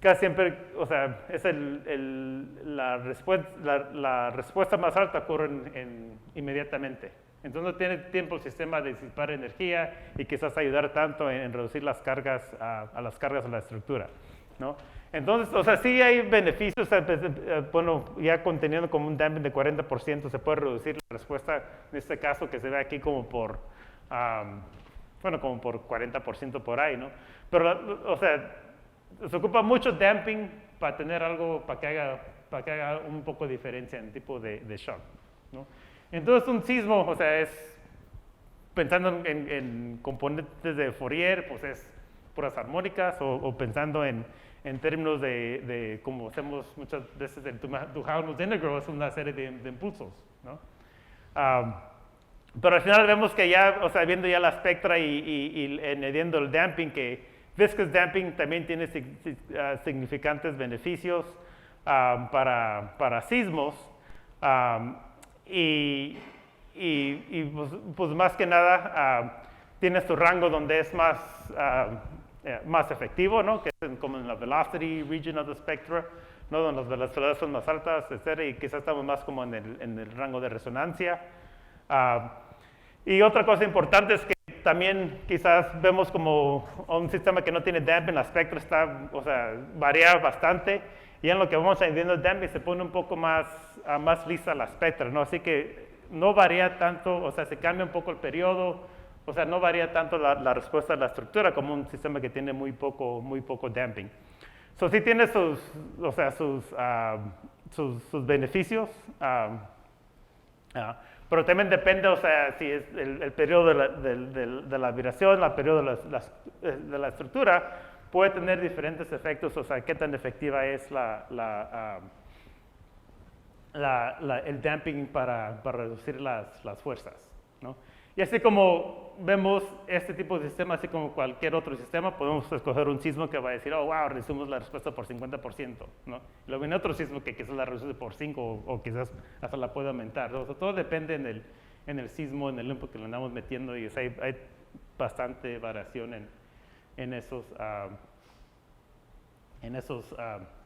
casi siempre, o sea, es la respuesta más alta ocurre inmediatamente. Entonces no tiene tiempo el sistema de disipar energía y quizás ayudar tanto en reducir las cargas a las cargas de la estructura, ¿no? Entonces, o sea, sí hay beneficios, bueno, ya conteniendo como un damping de 40% se puede reducir la respuesta, en este caso que se ve aquí como por, como por 40% por ahí, ¿no? Pero, o sea, se ocupa mucho damping para tener algo, para que haga un poco de diferencia en tipo de shock, ¿no? Entonces un sismo, o sea, pensando en componentes de Fourier, pues es puras armónicas, o pensando en términos de como hacemos muchas veces en Duhamel Integral, es una serie de impulsos, ¿no? Pero al final vemos que ya, o sea, viendo ya la espectra y añadiendo el damping, que viscous damping también tiene significantes beneficios para sismos. Pues más que nada tiene su rango donde es más efectivo, ¿no? Que es como en la velocity region of the spectra, ¿no? Donde las velocidades son más altas, etc. Y quizás estamos más como en el rango de resonancia. Y otra cosa importante es que también quizás vemos como un sistema que no tiene damping, la espectra varía bastante, y en lo que vamos añadiendo el damping se pone un poco más lisa la espectra, ¿no? Así que no varía tanto, o sea, se cambia un poco el periodo, o sea, no varía tanto la respuesta de la estructura como un sistema que tiene muy poco damping. So, sí tiene sus beneficios, pero también depende, o sea, si es el periodo de la vibración, el periodo de la estructura, puede tener diferentes efectos, o sea, qué tan efectiva es el damping para reducir las fuerzas, ¿no? Y así como vemos este tipo de sistema, así como cualquier otro sistema, podemos escoger un sismo que va a decir, oh, wow, reducimos la respuesta por 50%, ¿no? Y luego viene otro sismo que quizás la reduce por 5 o quizás hasta la puede aumentar, ¿no? O sea, todo depende en el sismo, en el input que le andamos metiendo, y o sea, hay bastante variación en esos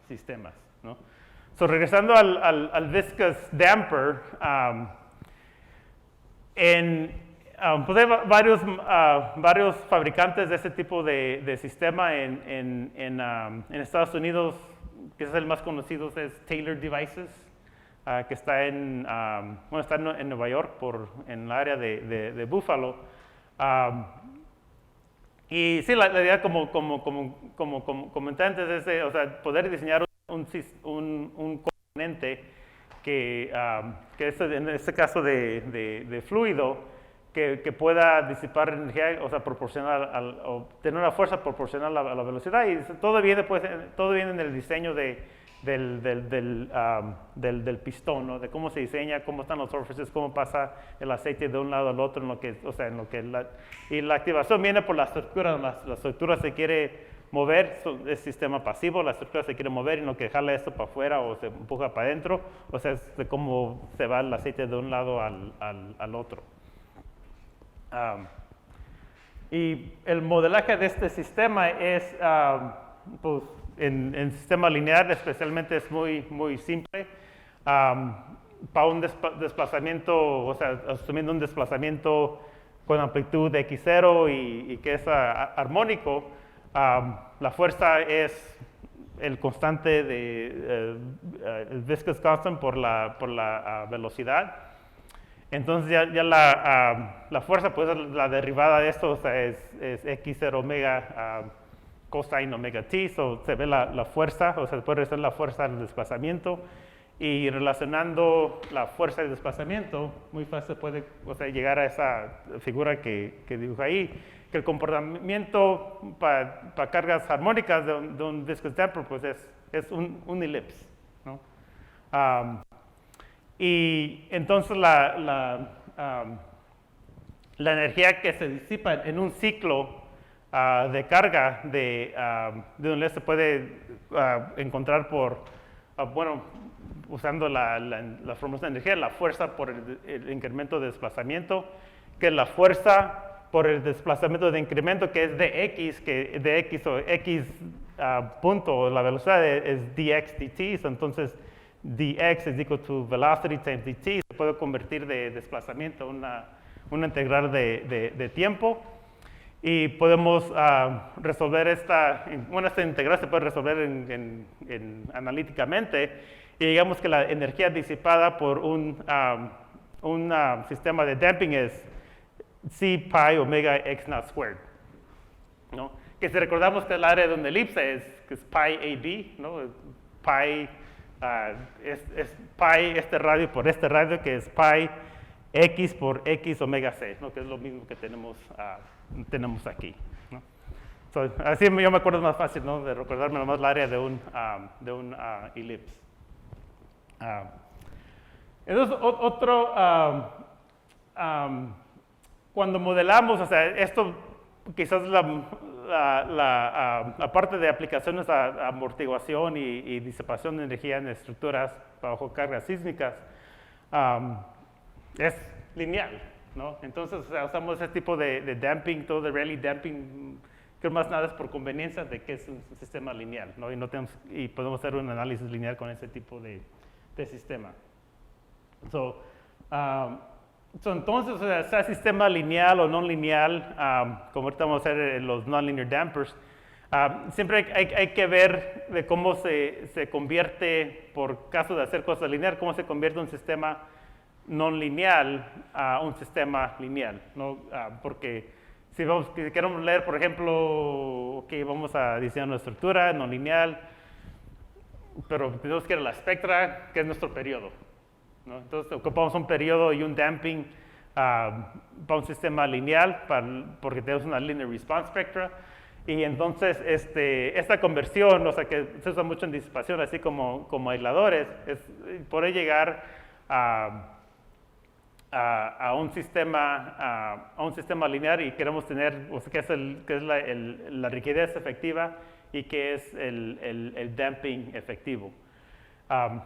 sistemas, ¿no? So, regresando al viscous damper, pues hay varios fabricantes de este tipo de sistema en Estados Unidos. Quizás el más conocido es Taylor Devices, que está está en Nueva York, en el área de Buffalo. Y sí, la idea como comenté antes es o sea, poder diseñar un componente que es en este caso de fluido, que pueda disipar energía, o sea, proporcional o tener una fuerza proporcional a la velocidad. Y todo viene, pues, todo viene en el diseño del pistón, ¿no? De cómo se diseña, cómo están los orificios, cómo pasa el aceite de un lado al otro, y la activación viene por la estructura. La estructura se quiere mover, es sistema pasivo, la estructura se quiere mover y no que jala esto para afuera o se empuja para adentro, o sea, es de cómo se va el aceite de un lado al otro. Y el modelaje de este sistema es, pues, en sistema lineal especialmente es muy simple. Para un desplazamiento, o sea, asumiendo un desplazamiento con amplitud de x0 y que es armónico, la fuerza es el constante el viscous constant por la velocidad. Entonces ya la fuerza, pues la derivada de esto, o sea, es x0 omega cosine omega t, se ve la fuerza, o sea, se puede realizar la fuerza del desplazamiento, y relacionando la fuerza del desplazamiento, muy fácil puede, o sea, llegar a esa figura que dibuja ahí, que el comportamiento para cargas armónicas de un viscous damper, pues es un elipse, ¿no? Y entonces la energía que se disipa en un ciclo de carga de un elipse se puede encontrar bueno, usando la fórmula de energía, la fuerza por el incremento de desplazamiento, que la fuerza por el desplazamiento de incremento, que es de x o x punto, la velocidad es dx dt, entonces dx es equal to velocity times dt, se puede convertir de desplazamiento a una integral de tiempo, y podemos resolver esta integral se puede resolver analíticamente, y digamos que la energía disipada por un sistema de damping es c pi omega x naught squared, ¿no? Que si recordamos que el área de una elipse que es pi ab, ¿no? Pi es pi este radio por este radio, que es pi x por x omega c, ¿no? Que es lo mismo que tenemos aquí, ¿no? Así yo me acuerdo más fácil, ¿no? De recordarme nomás el área de un elipse. Entonces, cuando modelamos, o sea, esto quizás la parte de aplicaciones a amortiguación y disipación de energía en estructuras bajo cargas sísmicas es lineal, ¿no? Entonces, o sea, usamos ese tipo de damping, todo de Rayleigh damping, que más nada es por conveniencia de que es un sistema lineal, ¿no? Y podemos hacer un análisis lineal con ese tipo de sistema. Entonces, o sea sistema lineal o no lineal, como ahorita vamos a hacer los non-linear dampers, siempre hay que ver de cómo se convierte, por caso de hacer cosas lineal, cómo se convierte un sistema non lineal a un sistema lineal, ¿no? Porque si queremos leer, por ejemplo, que vamos a diseñar una estructura non lineal, pero tenemos que ir a la espectra, que es nuestro periodo, ¿no? Entonces ocupamos un periodo y un damping para un sistema lineal, porque tenemos una linear response spectra, y entonces esta conversión, o sea, que se usa mucho en disipación, así como aisladores, puede llegar a un sistema lineal, y queremos tener, o sea, que es la rigidez efectiva y que es el damping efectivo.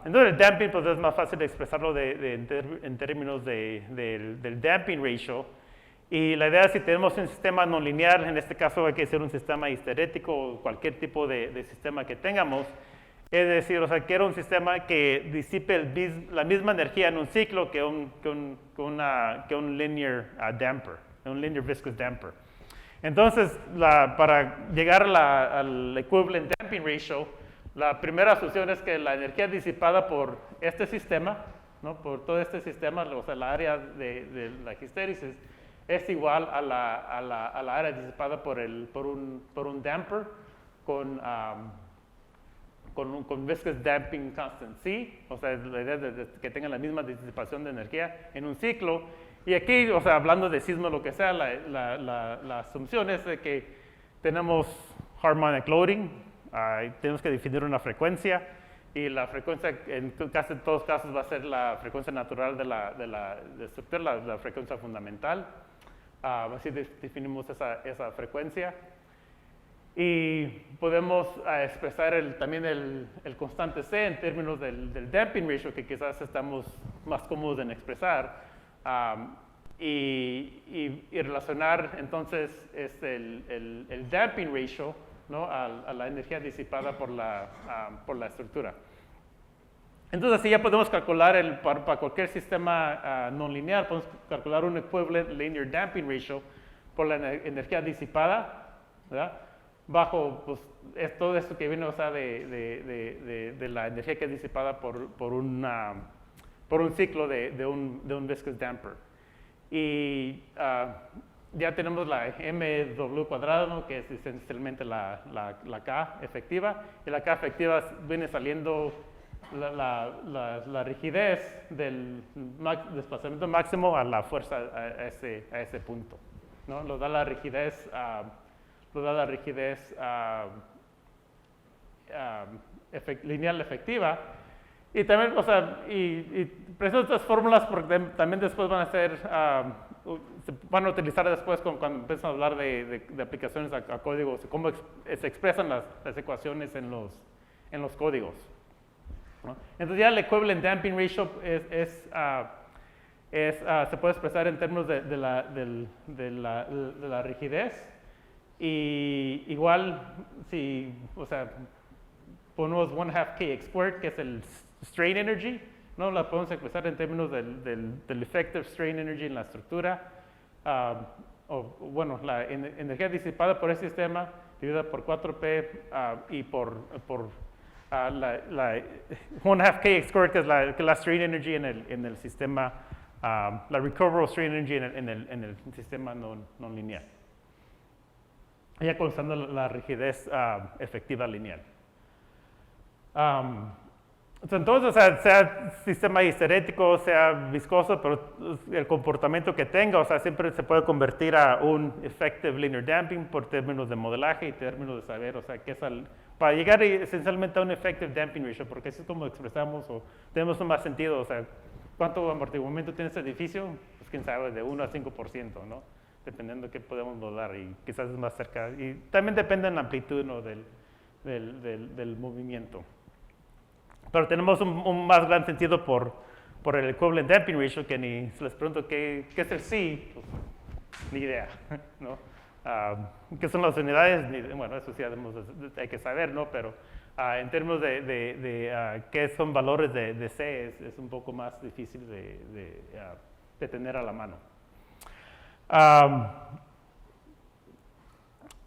Entonces el damping, pues, es más fácil de expresarlo en términos del damping ratio, y la idea es si tenemos un sistema no lineal, en este caso hay que ser un sistema histerético o cualquier tipo de sistema que tengamos, es decir, o sea, quiero un sistema que disipe la misma energía en un ciclo que un linear damper, un linear viscous damper. Entonces, para llegar al equivalent damping ratio, la primera asunción es que la energía disipada por este sistema, ¿no? Por todo este sistema, o sea, la área de la histéresis, es igual a la área disipada por un damper con viscous damping constant C, o sea, la idea de que tengan la misma disipación de energía en un ciclo, Y aquí, o sea, hablando de sismo, lo que sea, la asunción es de que tenemos harmonic loading, tenemos que definir una frecuencia, y la frecuencia en casi todos casos va a ser la frecuencia natural de la estructura, la frecuencia fundamental. Así definimos esa frecuencia. Y podemos expresar también el constante C en términos del damping ratio, que quizás estamos más cómodos en expresar, y relacionar entonces el damping ratio, ¿no?, a la energía disipada por la estructura. Entonces, así ya podemos calcular, para cualquier sistema no lineal, podemos calcular un equivalent linear damping ratio por la energía disipada, ¿verdad?, bajo pues, todo esto que viene, o sea, de la energía que es disipada por un ciclo de un viscous damper. Y ya tenemos la mw cuadrado, ¿no?, que es esencialmente la K efectiva, y la K efectiva viene saliendo la rigidez del desplazamiento máximo a la fuerza a ese punto, ¿no? Lo da la rigidez lineal efectiva. Y también, o sea, y presento estas fórmulas porque también después van a ser, se van a utilizar después cuando empiezan a hablar de aplicaciones a códigos, cómo se expresan las ecuaciones en los códigos, ¿no? Entonces ya el equivalent damping ratio se puede expresar en términos de la rigidez. Y igual, si, o sea, ponemos 1/2 kx squared, que es el strain energy, ¿no?, la podemos expresar en términos del effective strain energy en la estructura, o bueno, la energía disipada por ese sistema dividida por 4p y por la 1/2 kx squared, que es la strain energy en el sistema, la recoverable strain energy en el sistema no lineal, ya considerando la rigidez efectiva lineal. Entonces, o sea sistema histerético, sea viscoso, pero el comportamiento que tenga, o sea, siempre se puede convertir a un effective linear damping por términos de modelaje y términos de saber, o sea, qué es para llegar esencialmente a un effective damping ratio, porque así es como expresamos o tenemos un más sentido, o sea, ¿cuánto amortiguamiento tiene este edificio? Pues quién sabe, de 1 a 5%, ¿no?, dependiendo de qué podemos modelar, y quizás es más cerca, y también depende de la amplitud, ¿no?, del movimiento. Pero tenemos un más gran sentido por el equivalent damping ratio, que ni si les pregunto qué es el C, pues, ni idea, ¿no? ¿Qué son las unidades? Bueno, eso sí hay que saber, ¿no? Pero en términos de qué son valores de C, es un poco más difícil de tener a la mano.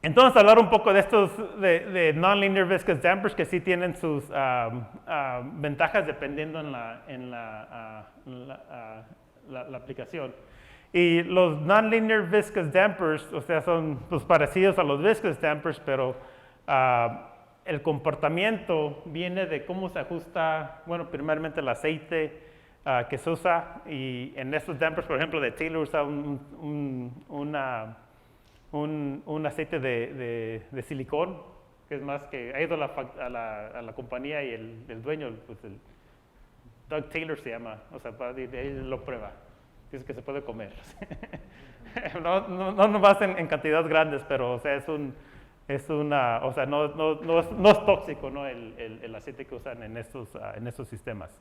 Entonces, hablar un poco de estos de non-linear viscous dampers, que sí tienen sus ventajas dependiendo en la aplicación. Y los non-linear viscous dampers, o sea, son pues, parecidos a los viscous dampers, pero el comportamiento viene de cómo se ajusta, bueno, primeramente el aceite que se usa, y en estos dampers, por ejemplo, de Taylor usa un aceite de silicón, que es más que ha ido a la compañía, y el dueño, pues el Doug Taylor se llama, o sea, él lo prueba, dice que se puede comer. no nomás en cantidades grandes, pero o sea, o sea, no es tóxico, ¿no?, el aceite que usan en estos sistemas.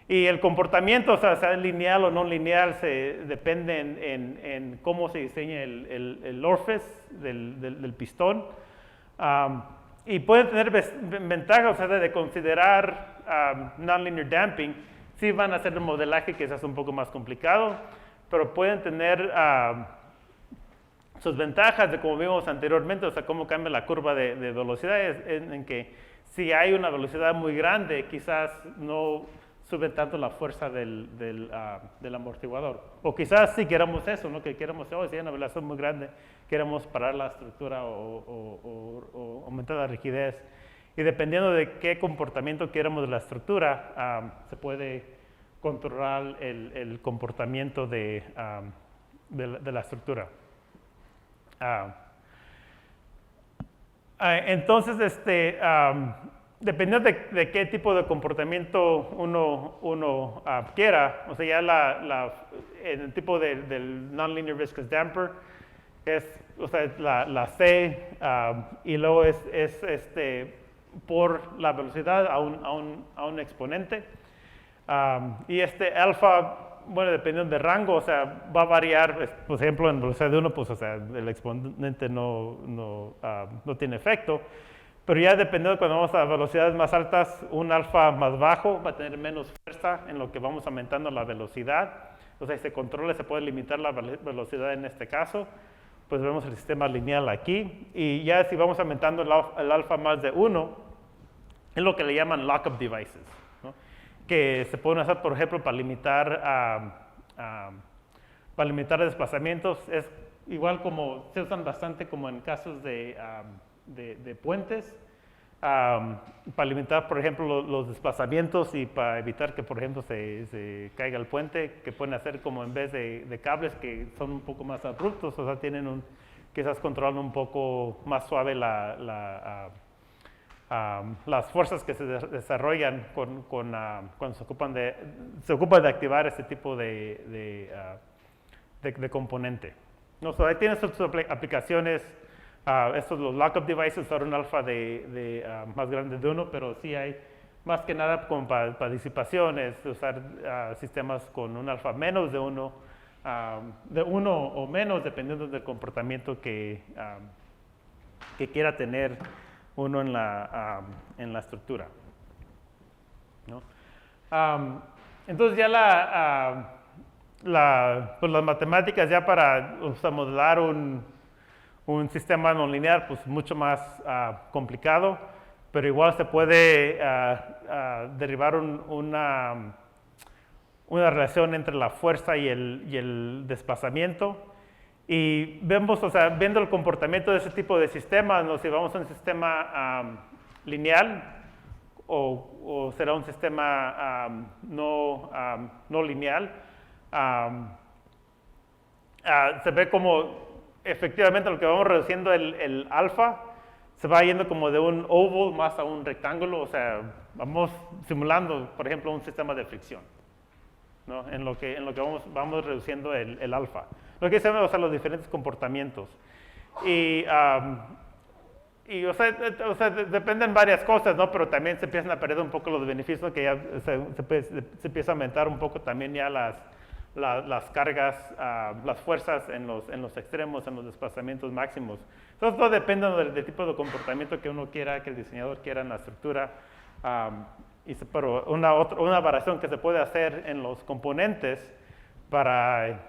Y el comportamiento, o sea lineal o no lineal, depende en cómo se diseña el orifice del pistón. Y pueden tener ventajas, o sea, de considerar non-linear damping. Sí van a hacer un modelaje que es un poco más complicado, pero pueden tener sus ventajas de como vimos anteriormente, o sea, cómo cambia la curva de velocidades, en que si hay una velocidad muy grande, quizás no sube tanto la fuerza del amortiguador. O quizás si queramos eso, ¿no?, que queramos, si hay una velocidad muy grande, queremos parar la estructura o aumentar la rigidez. Y dependiendo de qué comportamiento queramos de la estructura, se puede controlar el comportamiento de la estructura. Entonces, dependiendo de qué tipo de comportamiento uno quiera, o sea, ya el tipo del Nonlinear Viscous Damper es, o sea, la C, y luego es por la velocidad a un exponente. Y alfa, bueno, dependiendo del rango, o sea, va a variar, por ejemplo, en velocidad de 1, pues, o sea, el exponente no tiene efecto, pero ya dependiendo cuando vamos a velocidades más altas, un alfa más bajo va a tener menos fuerza en lo que vamos aumentando la velocidad, o sea, se controla, se puede limitar la velocidad en este caso, pues vemos el sistema lineal aquí, y ya si vamos aumentando el alfa más de 1, es lo que le llaman lock-up devices, ¿no? Que se pueden usar, por ejemplo, para limitar desplazamientos. Es igual como se usan bastante como en casos de puentes, para limitar, por ejemplo, los desplazamientos y para evitar que, por ejemplo, se caiga el puente, que pueden hacer como en vez de cables que son un poco más abruptos, o sea, tienen quizás controlan un poco más suave las fuerzas que se desarrollan cuando se ocupan de activar este tipo de componente. No, so, ahí tienen sus aplicaciones. Estos los lock-up devices son un alfa más grande de 1, pero sí hay más que nada como para disipaciones, usar sistemas con un alfa menos de 1, de 1 o menos, dependiendo del comportamiento que quiera tener uno en la estructura, ¿no? Entonces ya pues las matemáticas ya para modelar un sistema no lineal, pues mucho más complicado, pero igual se puede derivar una relación entre la fuerza y el desplazamiento. Y vemos, o sea, viendo el comportamiento de ese tipo de sistemas, ¿no? Si vamos a un sistema lineal o será un sistema no lineal, se ve como efectivamente lo que vamos reduciendo el alfa se va yendo como de un oval más a un rectángulo, o sea, vamos simulando, por ejemplo, un sistema de fricción, ¿no? En lo que vamos reduciendo el alfa. Lo que se ve, o sea, los diferentes comportamientos. Y o sea, dependen varias cosas, ¿no? Pero también se empiezan a perder un poco los beneficios, que ya se empieza a aumentar un poco también ya las cargas, las fuerzas en los extremos, en los desplazamientos máximos. Entonces, todo depende del tipo de comportamiento que uno quiera, que el diseñador quiera en la estructura. Pero una variación que se puede hacer en los componentes para,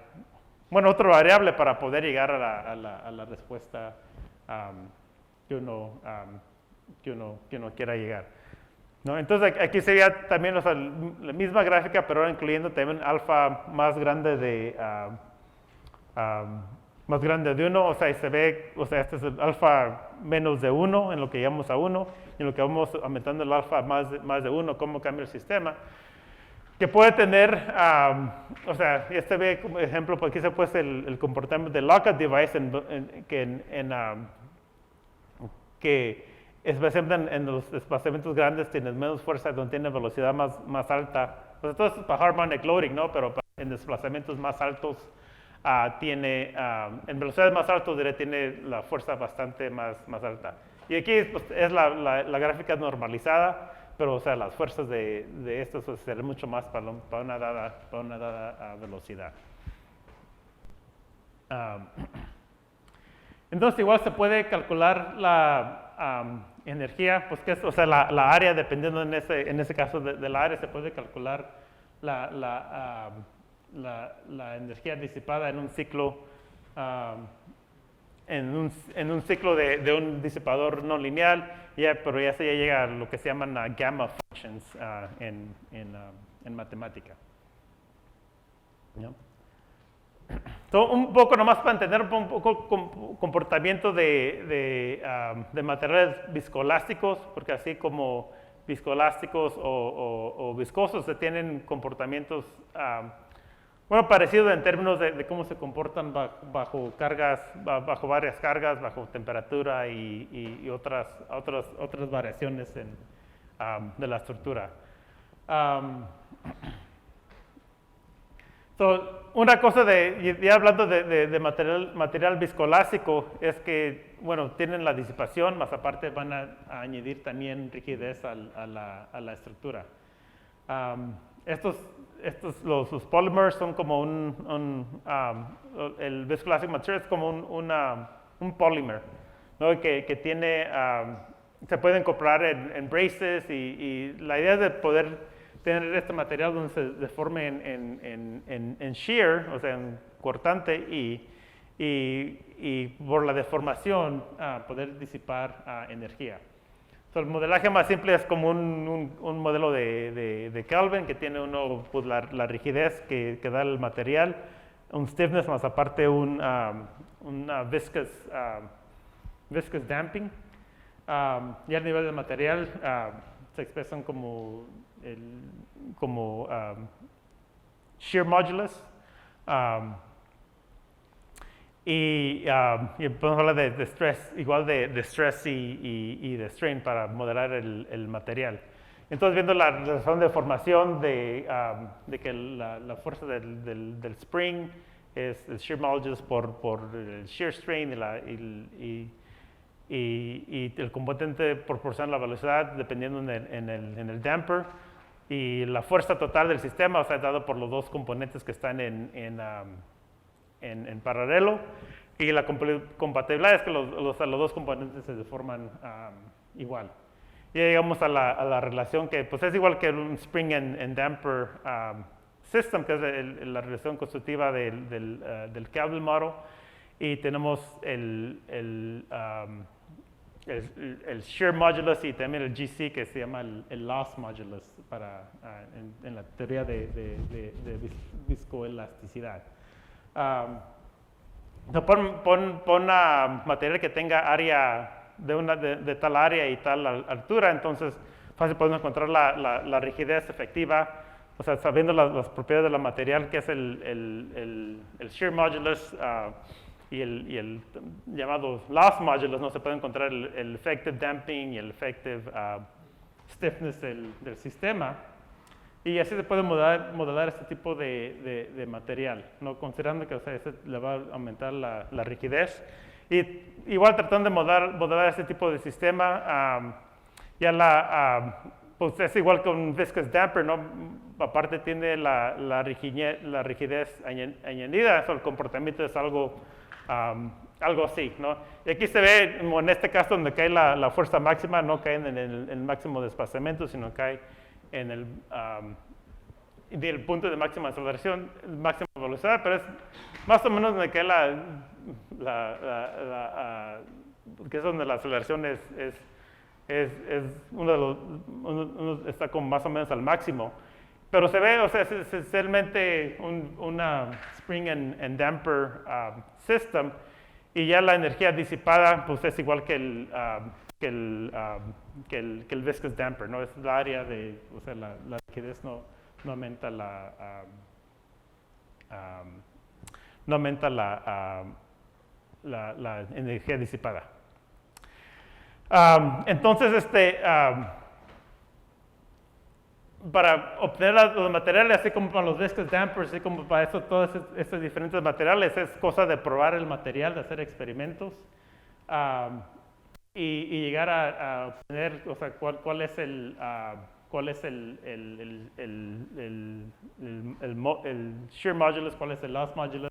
bueno, otra variable para poder llegar a la respuesta que uno quiera llegar, ¿no? Entonces aquí sería también, o sea, la misma gráfica, pero ahora incluyendo también alfa más grande de 1, o sea, y se ve, o sea, este es el alfa menos de 1 en lo que llegamos a 1, y en lo que vamos aumentando el alfa más de 1, cómo cambia el sistema. Que puede tener, o sea, este ve como ejemplo, pues aquí se puede el comportamiento del lock-up device, que especialmente en los desplazamientos grandes tienes menos fuerza, donde tiene velocidad más alta. Pues esto es para harmonic loading, ¿no? Pero en desplazamientos más altos en velocidades más altas tiene la fuerza bastante más alta. Y aquí pues, es la gráfica normalizada, pero o sea, las fuerzas de estos pues, serán mucho más para una dada velocidad. Entonces igual se puede calcular la energía, pues que es, o sea, la área, dependiendo en ese caso de la área, se puede calcular la energía disipada en un ciclo, en un ciclo de un disipador no lineal, pero ya se llega a lo que se llaman gamma functions en matemática, ¿no? So, un poco nomás para entender un poco el comportamiento de materiales viscoelásticos, porque así como viscoelásticos o viscosos tienen comportamientos, parecidos en términos de cómo se comportan bajo cargas, bajo varias cargas, bajo temperatura y otras variaciones de la estructura. Una cosa ya hablando de material viscoelástico es que, tienen la disipación, más aparte van a añadir también rigidez a la estructura. Los polymers son como el viscoelastic material es como un polymer, ¿no? que tiene, se puede incorporar en braces y la idea es de poder tener este material donde se deforme en shear, o sea, en cortante, y por la deformación poder disipar energía. El modelaje más simple es como un modelo de Kelvin que tiene pues, la rigidez que da el material, un stiffness más aparte una viscous damping. Y al nivel del material se expresan como shear modulus. Y podemos hablar de stress, igual de stress y de strain para modelar el material. Entonces, viendo la relación de formación de que la fuerza del spring es el shear modulus por el shear strain y el componente proporciona la velocidad dependiendo en el damper, y la fuerza total del sistema, o sea, dado por los dos componentes que están en paralelo, y la compatibilidad es que los dos componentes se deforman igual. Y llegamos a la relación que pues es igual que un spring and damper system, que es la relación constructiva del Kelvin model, y tenemos el shear modulus y también el GC, que se llama el loss modulus en la teoría de viscoelasticidad. Pon material que tenga área de tal área y tal altura, entonces fácil podemos encontrar la rigidez efectiva, o sea, sabiendo las propiedades del material, que es el shear modulus y el llamado loss modulus, no se puede encontrar el effective damping y el effective stiffness del sistema. Y así se puede modelar este tipo de material, ¿no? Considerando que ese le va a aumentar la rigidez. Y igual tratando de modelar este tipo de sistema, pues es igual que un viscous damper, ¿no? Aparte tiene la rigidez añadida, el comportamiento es algo así, ¿no? Y aquí se ve, en este caso, donde cae la fuerza máxima, no cae en el máximo desplazamiento, sino cae en del punto de máxima aceleración, máxima velocidad, pero es más o menos donde cae que es donde la aceleración uno está como más o menos al máximo. Pero se ve, o sea, es esencialmente una spring and damper system, y ya la energía disipada pues es igual que el viscous damper, ¿no? Es la área o sea, la rigidez no aumenta la energía disipada. Entonces, para obtener los materiales, así como para los viscous dampers, así como para todos estos diferentes materiales, es cosa de probar el material, de hacer experimentos y llegar a obtener, o sea, cuál es el shear modulus, cuál es el loss modulus,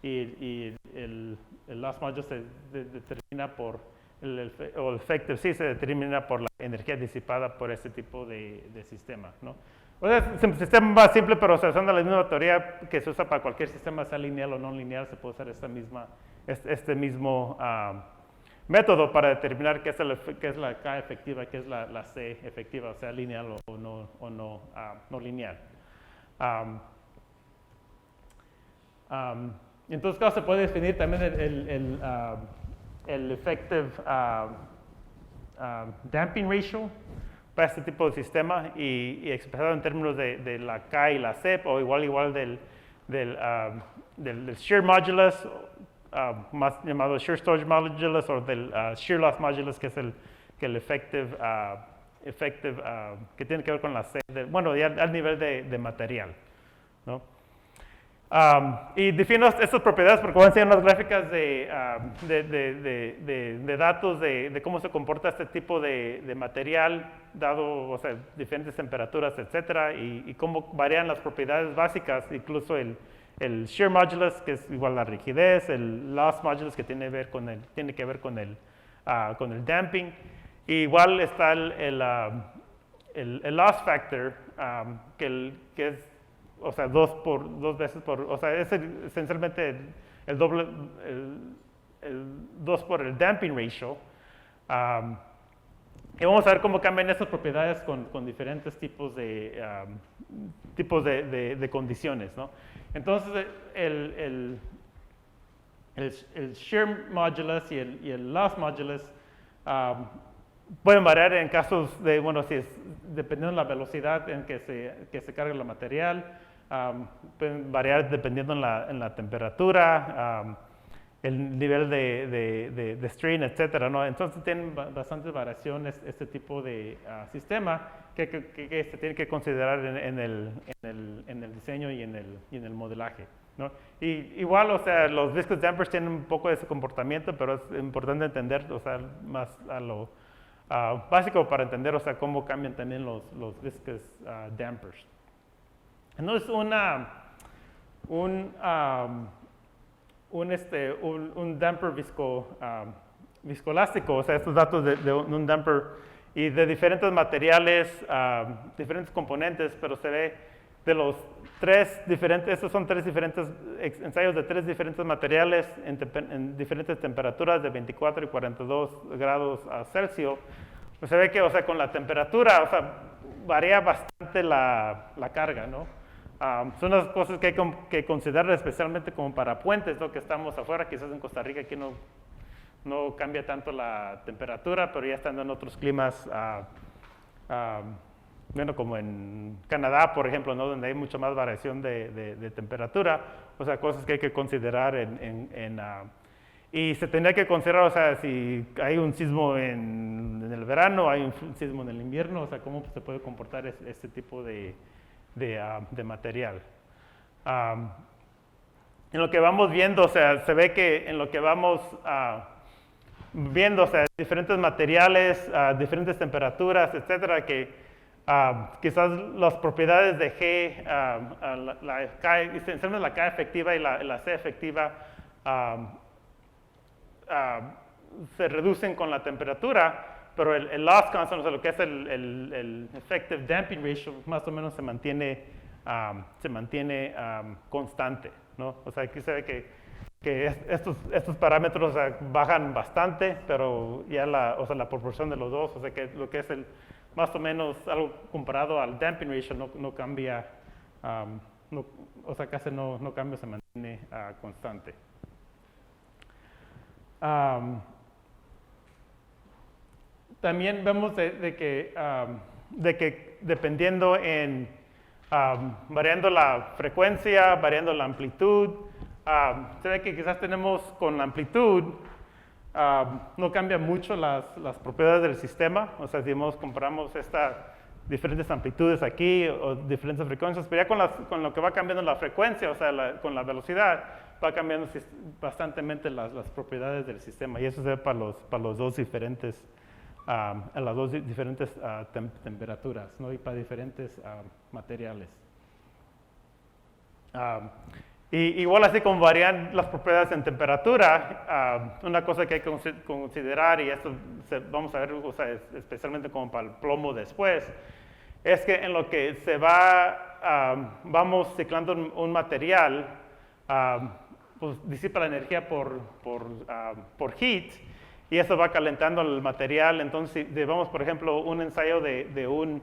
y el loss modulus se determina por el effective C se determina por la energía disipada por este tipo de sistema, ¿no? O sea, es un sistema más simple, pero usando la misma teoría que se usa para cualquier sistema, sea lineal o no lineal, se puede usar este mismo método para determinar qué es la K efectiva, qué es la C efectiva, o sea, lineal o no lineal. Entonces, claro, se puede definir también el effective damping ratio, para este tipo de sistema y expresado en términos de la K y la CEP o igual del shear modulus, más llamado shear storage modulus o del shear loss modulus, que es el effective, que tiene que ver con la C, bueno, ya al nivel de material, ¿no? Y defino estas propiedades porque voy a enseñar unas gráficas de datos de cómo se comporta este tipo de material, dado, o sea, diferentes temperaturas, etcétera, y cómo varían las propiedades básicas, incluso el shear modulus, que es igual a la rigidez, el loss modulus, que tiene que ver con el damping, y igual está el loss factor, que es, o sea, dos veces por, o sea, es esencialmente el doble, el 2 por el damping ratio. Y vamos a ver cómo cambian estas propiedades con diferentes tipos de condiciones, ¿no? Entonces, el shear modulus y el loss modulus pueden variar en casos de, bueno, dependiendo de la velocidad en que se carga el material, pueden variar dependiendo en la temperatura, el nivel de strain, etcétera, ¿no? Entonces tienen bastantes variaciones este tipo de sistema que se tiene que considerar en el diseño y en el modelaje, ¿no? Y igual, o sea, los viscous dampers tienen un poco de ese comportamiento, pero es importante entender, o sea, más a lo básico para entender, o sea, cómo cambian también los viscous dampers. Entonces, un damper viscoelástico, o sea, estos datos de un damper y de diferentes materiales, diferentes componentes, pero se ve de los estos son 3 diferentes ensayos de 3 diferentes materiales en diferentes temperaturas de 24 y 42 grados Celsius. Pues se ve que, o sea, con la temperatura, o sea, varía bastante la carga, ¿no? Son unas cosas que hay que considerar especialmente como para puentes, ¿no? Que estamos afuera, quizás en Costa Rica aquí no cambia tanto la temperatura, pero ya estando en otros climas, bueno, como en Canadá, por ejemplo, ¿no? Donde hay mucha más variación de temperatura, o sea, cosas que hay que considerar y se tendría que considerar, o sea, si hay un sismo en el verano, hay un sismo en el invierno, o sea, cómo se puede comportar este tipo de material. En lo que vamos viendo, o sea, se ve que en lo que vamos viendo, o sea, diferentes materiales, diferentes temperaturas, etcétera, que quizás las propiedades de G, la K efectiva y la C efectiva se reducen con la temperatura, pero el loss constant, o sea, lo que es el effective damping ratio, más o menos se mantiene constante, ¿no? O sea, aquí se ve que estos parámetros, o sea, bajan bastante, pero ya la proporción de los dos, o sea, que lo que es más o menos algo comparado al damping ratio no cambia, o sea, casi no cambia, se mantiene constante. También vemos de que dependiendo variando la frecuencia, variando la amplitud, se ve que quizás tenemos con la amplitud, no cambia mucho las propiedades del sistema, o sea, si comparamos diferentes amplitudes aquí o diferentes frecuencias, pero ya con lo que va cambiando la frecuencia, o sea, con la velocidad, va cambiando bastantemente las propiedades del sistema, y eso se ve para los dos diferentes a las dos diferentes temperaturas, ¿no? Y para diferentes materiales. Y igual así como varían las propiedades en temperatura, una cosa que hay que considerar, y esto vamos a ver, o sea, especialmente como para el plomo después, es que en lo que vamos ciclando un material, pues disipa la energía por heat, y eso va calentando el material. Entonces, si llevamos, por ejemplo, un ensayo de un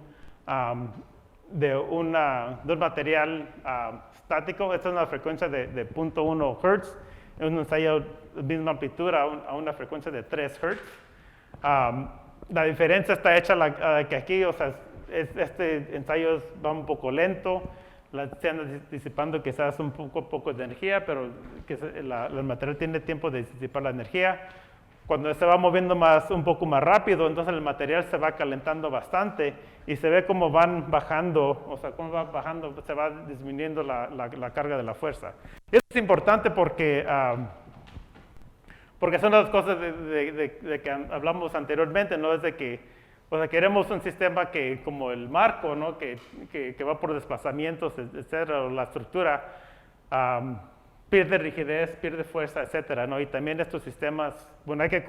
material estático, esta es una frecuencia de 0.1 Hz, es un ensayo de misma amplitud a una frecuencia de 3 Hz. La diferencia está hecha que aquí, o sea, este ensayo va un poco lento, se anda disipando quizás un poco de energía, pero el material tiene tiempo de disipar la energía. Cuando se va moviendo un poco más rápido, entonces el material se va calentando bastante y se ve cómo van bajando, o sea, cómo va bajando, se va disminuyendo la carga de la fuerza. Y eso es importante porque son las cosas de que hablamos anteriormente, ¿no? Es de que, o sea, queremos un sistema que, como el marco, ¿no? Que va por desplazamientos, etcétera, o la estructura, pierde rigidez, pierde fuerza, etcétera, ¿no? Y también estos sistemas, bueno, hay que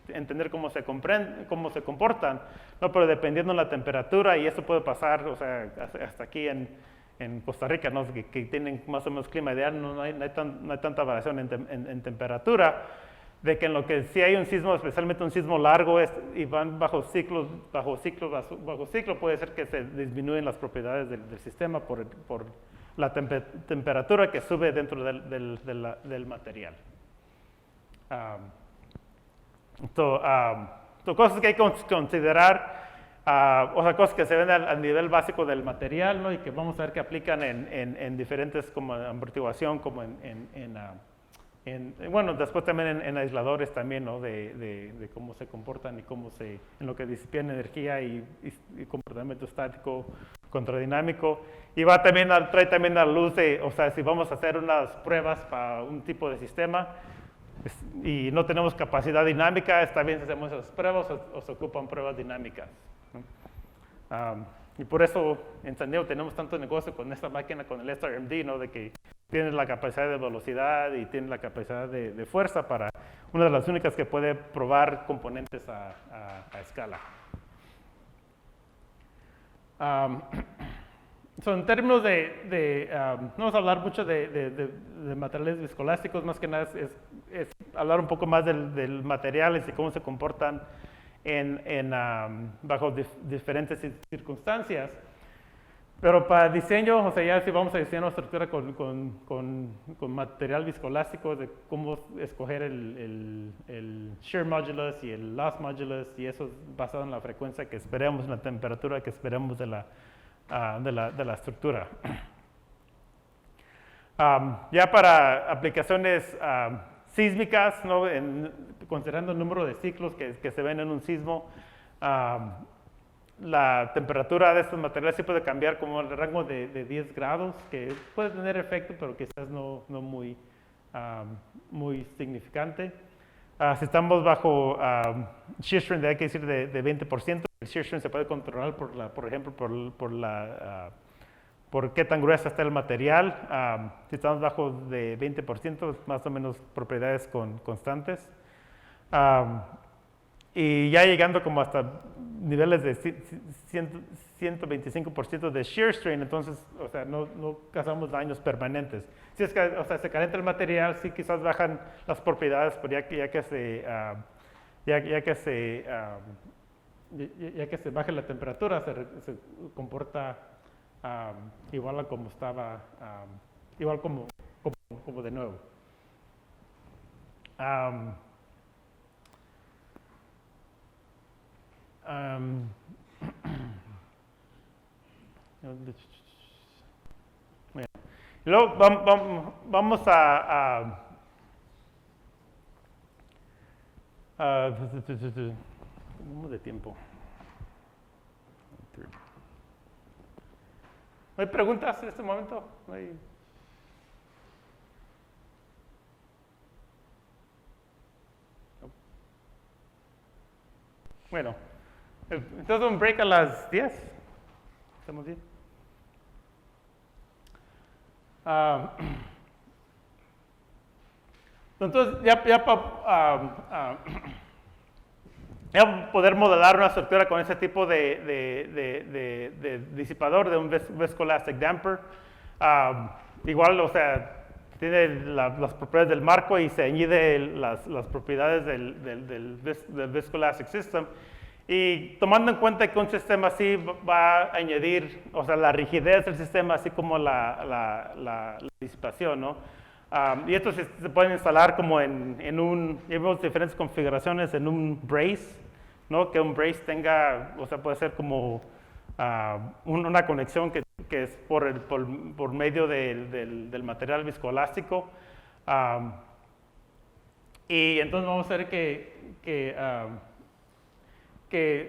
entender cómo se comportan, ¿no? Pero dependiendo de la temperatura, y eso puede pasar, o sea, hasta aquí en Costa Rica, ¿no? Que tienen más o menos clima ideal, no hay tanta variación en temperatura, de que en lo que sí hay un sismo, especialmente un sismo largo, y van bajo ciclo, puede ser que se disminuyen las propiedades del sistema por la temperatura que sube dentro del material. Cosas que hay que considerar, o sea, cosas que se ven al nivel básico del material, ¿no? Y que vamos a ver que aplican en diferentes, como amortiguación, como bueno, después también en aisladores también, ¿no? De cómo se comportan y en lo que disipan energía y comportamiento estático contra dinámico. Y trae también a la luz o sea, si vamos a hacer unas pruebas para un tipo de sistema y no tenemos capacidad dinámica, está bien si hacemos esas pruebas o se ocupan pruebas dinámicas, ¿no? Y por eso en San Diego tenemos tanto negocio con esta máquina, con el SRMD, ¿no? De que tiene la capacidad de velocidad y tiene la capacidad de fuerza para una de las únicas que puede probar componentes a escala. En términos no vamos a hablar mucho de materiales viscoelásticos, más que nada es hablar un poco más del materiales y cómo se comportan bajo diferentes circunstancias. Pero para diseño, o sea, ya si vamos a diseñar una estructura con material viscoelástico, de cómo escoger el shear modulus y el loss modulus, y eso es basado en la frecuencia que esperemos, en la temperatura que esperemos de la estructura. Ya para aplicaciones sísmicas, ¿no? Considerando el número de ciclos que se ven en un sismo, la temperatura de estos materiales sí puede cambiar como el rango de 10 grados, que puede tener efecto, pero quizás no muy significante. Si estamos bajo shear strength, hay que decir de 20%, el shear strength se puede controlar por ejemplo, por qué tan gruesa está el material. Si estamos bajo de 20%, más o menos propiedades constantes. Y ya llegando como hasta niveles de 125% de shear strain, entonces, o sea, no causamos daños permanentes. Si es que, o sea, se calienta el material, sí quizás bajan las propiedades, pero ya que se baje la temperatura, se comporta igual a como estaba, igual como de nuevo. Bueno. Luego vamos ¿cómo de tiempo? ¿No hay preguntas en este momento? ¿No hay? Bueno, entonces un break a las 10. ¿Estamos bien? Entonces, ya poder modelar una estructura con ese tipo de disipador, de un viscoelastic damper, igual, o sea, tiene las propiedades del marco y se añade las propiedades del viscoelastic system. Y tomando en cuenta que un sistema así va a añadir, o sea, la rigidez del sistema, así como la disipación, ¿no? Y esto se puede instalar como vemos diferentes configuraciones en un brace, ¿no? Que un brace tenga, o sea, puede ser como una conexión que es por medio del material viscoelástico. Y entonces vamos a ver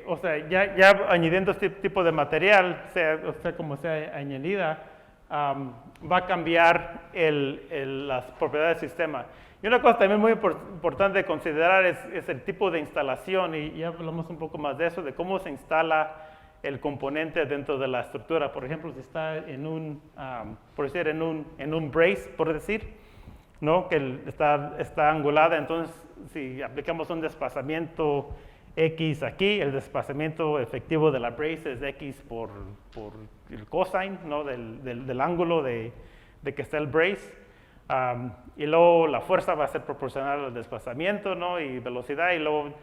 o sea, ya añadiendo este tipo de material, o sea como sea añadida, va a cambiar las propiedades del sistema. Y una cosa también muy importante de considerar es el tipo de instalación, y ya hablamos un poco más de eso, de cómo se instala el componente dentro de la estructura. Por ejemplo, si está en un brace, por decir, ¿no? Que está angulada, entonces si aplicamos un desplazamiento X aquí, el desplazamiento efectivo de la brace es X por el cosine, ¿no? del ángulo de que está el brace. Y luego la fuerza va a ser proporcional al desplazamiento, ¿no? Y velocidad, y luego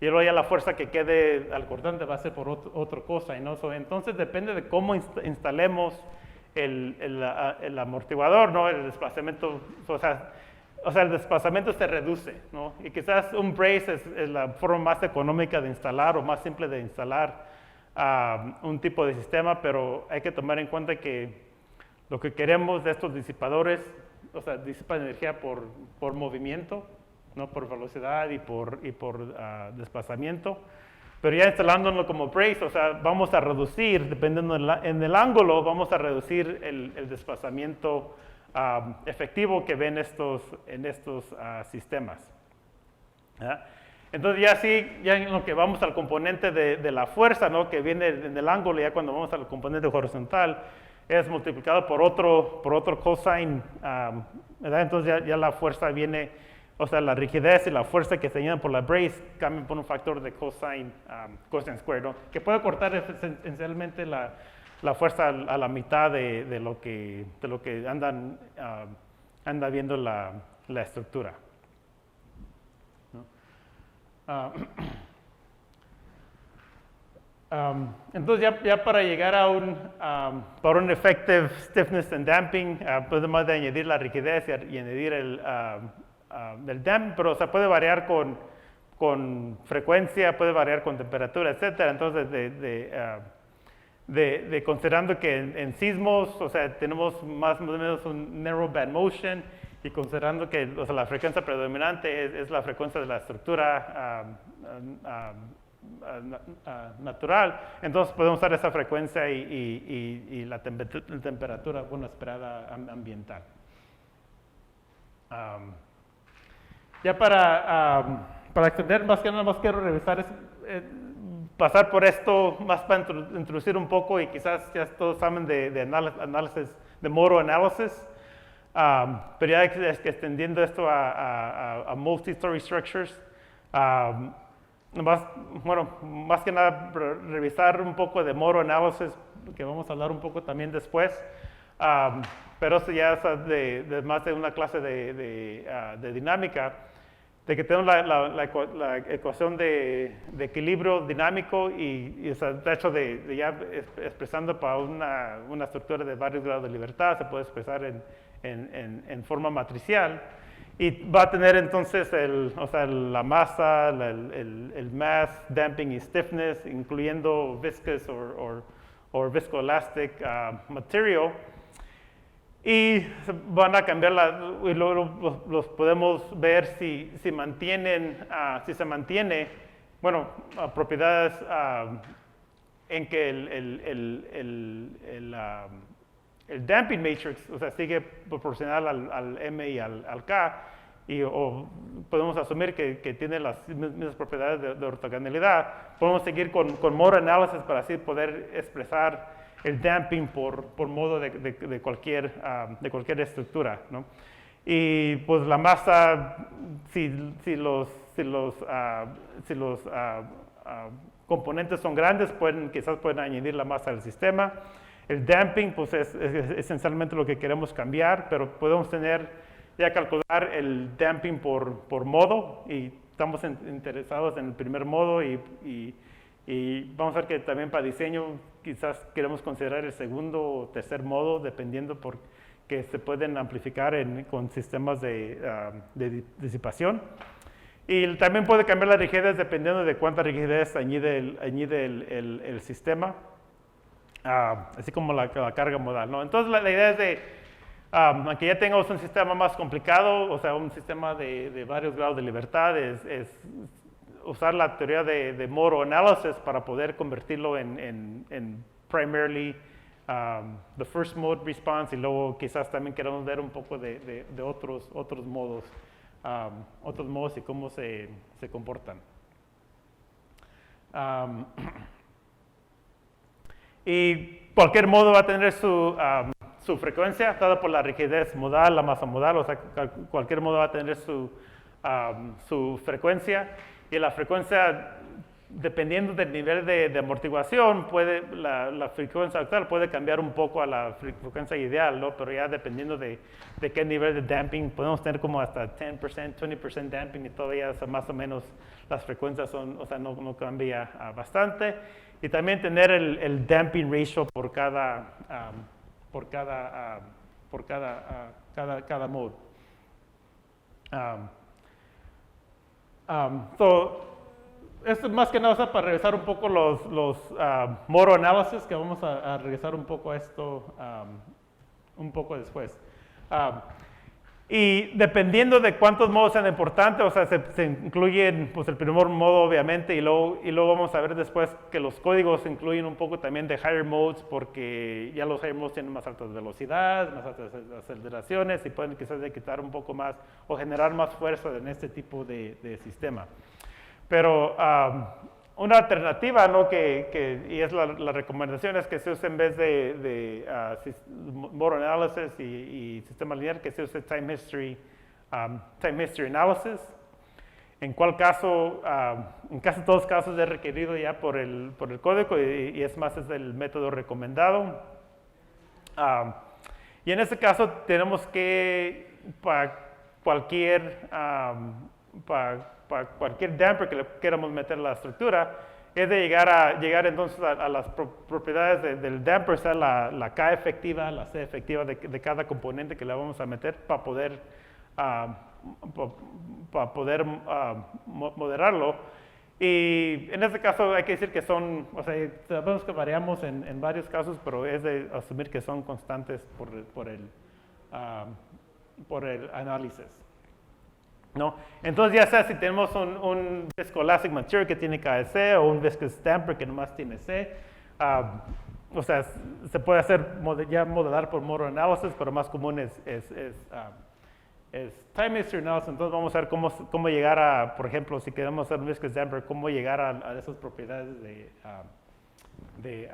ya la fuerza que quede al cortante va a ser por otro cosine, ¿no? Entonces depende de cómo instalemos el amortiguador, ¿no? El desplazamiento, o sea, el desplazamiento se reduce, ¿no? Y quizás un brace es la forma más económica de instalar o más simple de instalar un tipo de sistema, pero hay que tomar en cuenta que lo que queremos de estos disipadores, o sea, disipan energía por movimiento, no por velocidad y por desplazamiento. Pero ya instalándolo como brace, o sea, vamos a reducir, dependiendo en el ángulo, vamos a reducir el desplazamiento efectivo que ven en estos sistemas. ¿Ya? Entonces ya en lo que vamos al componente de la fuerza, ¿no? Que viene en el ángulo, ya cuando vamos al componente horizontal, es multiplicado por otro cosine, ¿verdad? Entonces ya la fuerza viene, o sea, la rigidez y la fuerza que se añaden por la brace cambian por un factor de cosine square, ¿no? Que puede cortar esencialmente la fuerza a la mitad de lo que anda viendo la estructura, ¿no? Entonces ya para llegar para un effective stiffness and damping, podemos añadir la rigidez y añadir el damping, pero o sea, puede variar con frecuencia, puede variar con temperatura, etcétera. Entonces considerando que en sismos, o sea, tenemos más o menos un narrow band motion, y considerando que, o sea, la frecuencia predominante es la frecuencia de la estructura natural, entonces podemos usar esa frecuencia y la temperatura, bueno, esperada ambiental. Ya para extender más que nada, más quiero revisar pasar por esto más para introducir un poco, y quizás ya todos saben de análisis, de Motor Analysis, pero ya extendiendo esto a multi-story structures, más que nada revisar un poco de Motor Analysis, que vamos a hablar un poco también después, pero eso ya es más de una clase de dinámica, de que tenemos la ecuación de equilibrio dinámico y de hecho ya expresando para una estructura de varios grados de libertad, se puede expresar en forma matricial, y va a tener entonces la masa, el mass, damping y stiffness, incluyendo viscous o viscoelastic material. Y van a cambiar y luego los podemos ver si se mantiene, bueno, propiedades en que el damping matrix, o sea, sigue proporcional al M y al K, o podemos asumir que tiene las mismas propiedades de ortogonalidad. Podemos seguir con Motor Analysis para así poder expresar el damping por modo de cualquier estructura, ¿no? Y pues la masa, si los componentes son grandes, quizás pueden añadir la masa al sistema. El damping, pues es esencialmente lo que queremos cambiar, pero podemos calcular el damping por modo, y estamos interesados en el primer modo, y vamos a ver que también para diseño quizás queremos considerar el segundo o tercer modo, dependiendo porque se pueden amplificar con sistemas de disipación. Y también puede cambiar la rigidez dependiendo de cuánta rigidez añade el sistema, así como la carga modal, ¿no? Entonces la idea es de, aunque ya tengamos un sistema más complicado, o sea, un sistema de varios grados de libertad, es usar la teoría de Moro Analysis para poder convertirlo en primarily the first mode response, y luego quizás también queramos ver un poco de otros modos y cómo se comportan. Y cualquier modo va a tener su frecuencia, dada por la rigidez modal, la masa modal, o sea, cualquier modo va a tener su frecuencia, y la frecuencia, dependiendo del nivel de amortiguación, la frecuencia actual puede cambiar un poco a la frecuencia ideal, ¿no? Pero ya dependiendo de qué nivel de damping, podemos tener como hasta 10%, 20% damping, y todavía más o menos las frecuencias no cambia bastante. Y también tener el damping ratio por cada mode. Esto es más que nada para revisar un poco los Moro Analysis, que vamos a regresar un poco a esto un poco después. Y dependiendo de cuántos modos sean importantes, o sea, se incluyen pues, el primer modo obviamente, y luego vamos a ver después que los códigos incluyen un poco también de higher modes, porque ya los higher modes tienen más altas velocidades, más altas aceleraciones, y pueden quizás quitar un poco más o generar más fuerza en este tipo de sistema. Pero una alternativa, ¿no? Y es la recomendación, es que se use en vez de Moro Analysis y sistema lineal, que se use Time History Analysis, en cual caso, en casi todos los casos es requerido ya por el código, y es más, es el método recomendado. Y en este caso tenemos que, para cualquier damper que le queramos meter a la estructura, es de llegar entonces a las propiedades del damper, o sea, la K efectiva, la C efectiva de cada componente que le vamos a meter para poder moderarlo. Y en este caso hay que decir que son, o sea, sabemos que variamos en varios casos, pero es de asumir que son constantes por el análisis, ¿no? Entonces ya sea si tenemos un viscoelastic material que tiene KC o un viscous damper que nomás tiene C, o sea, se puede hacer ya modelar por Moro Analysis, pero más común es Time History Analysis. Entonces vamos a ver cómo llegar a, por ejemplo, si queremos hacer un viscous damper, cómo llegar a esas propiedades de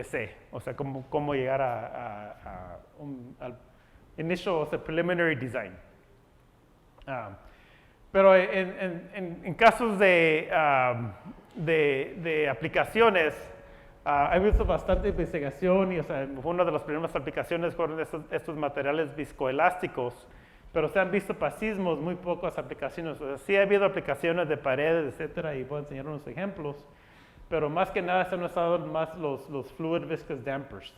C, o sea, cómo llegar al initial, o sea, preliminary design. Pero en casos de aplicaciones, he visto bastante investigación, y o sea, una de las primeras aplicaciones fueron estos materiales viscoelásticos, pero se han visto para sismos muy pocas aplicaciones. O sea, sí ha habido aplicaciones de paredes, etcétera, y puedo enseñar unos ejemplos, pero más que nada se han usado más los fluid viscous dampers,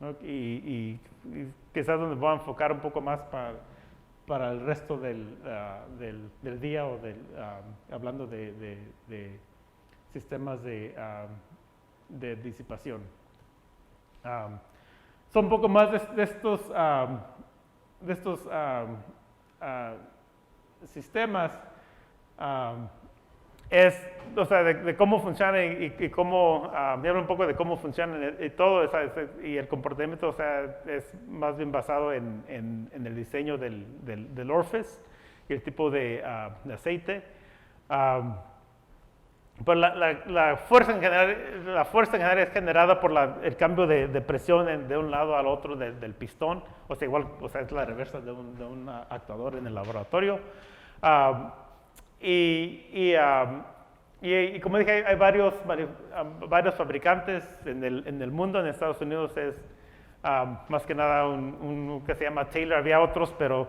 ¿no? Y quizás donde voy a enfocar un poco más para el resto del día, o hablando de sistemas de disipación. Son un poco más de estos sistemas, o sea, de cómo funcionan y cómo, me habla un poco de cómo funcionan y todo, y el comportamiento, o sea, es más bien basado en el diseño del orifice y el tipo de aceite. Pues la fuerza en general es generada por el cambio de presión de un lado al otro del pistón, o sea, igual, o sea, es la reversa de un actuador en el laboratorio. Y como dije, hay varios fabricantes en el mundo. En Estados Unidos es más que nada un que se llama Taylor. Había otros, pero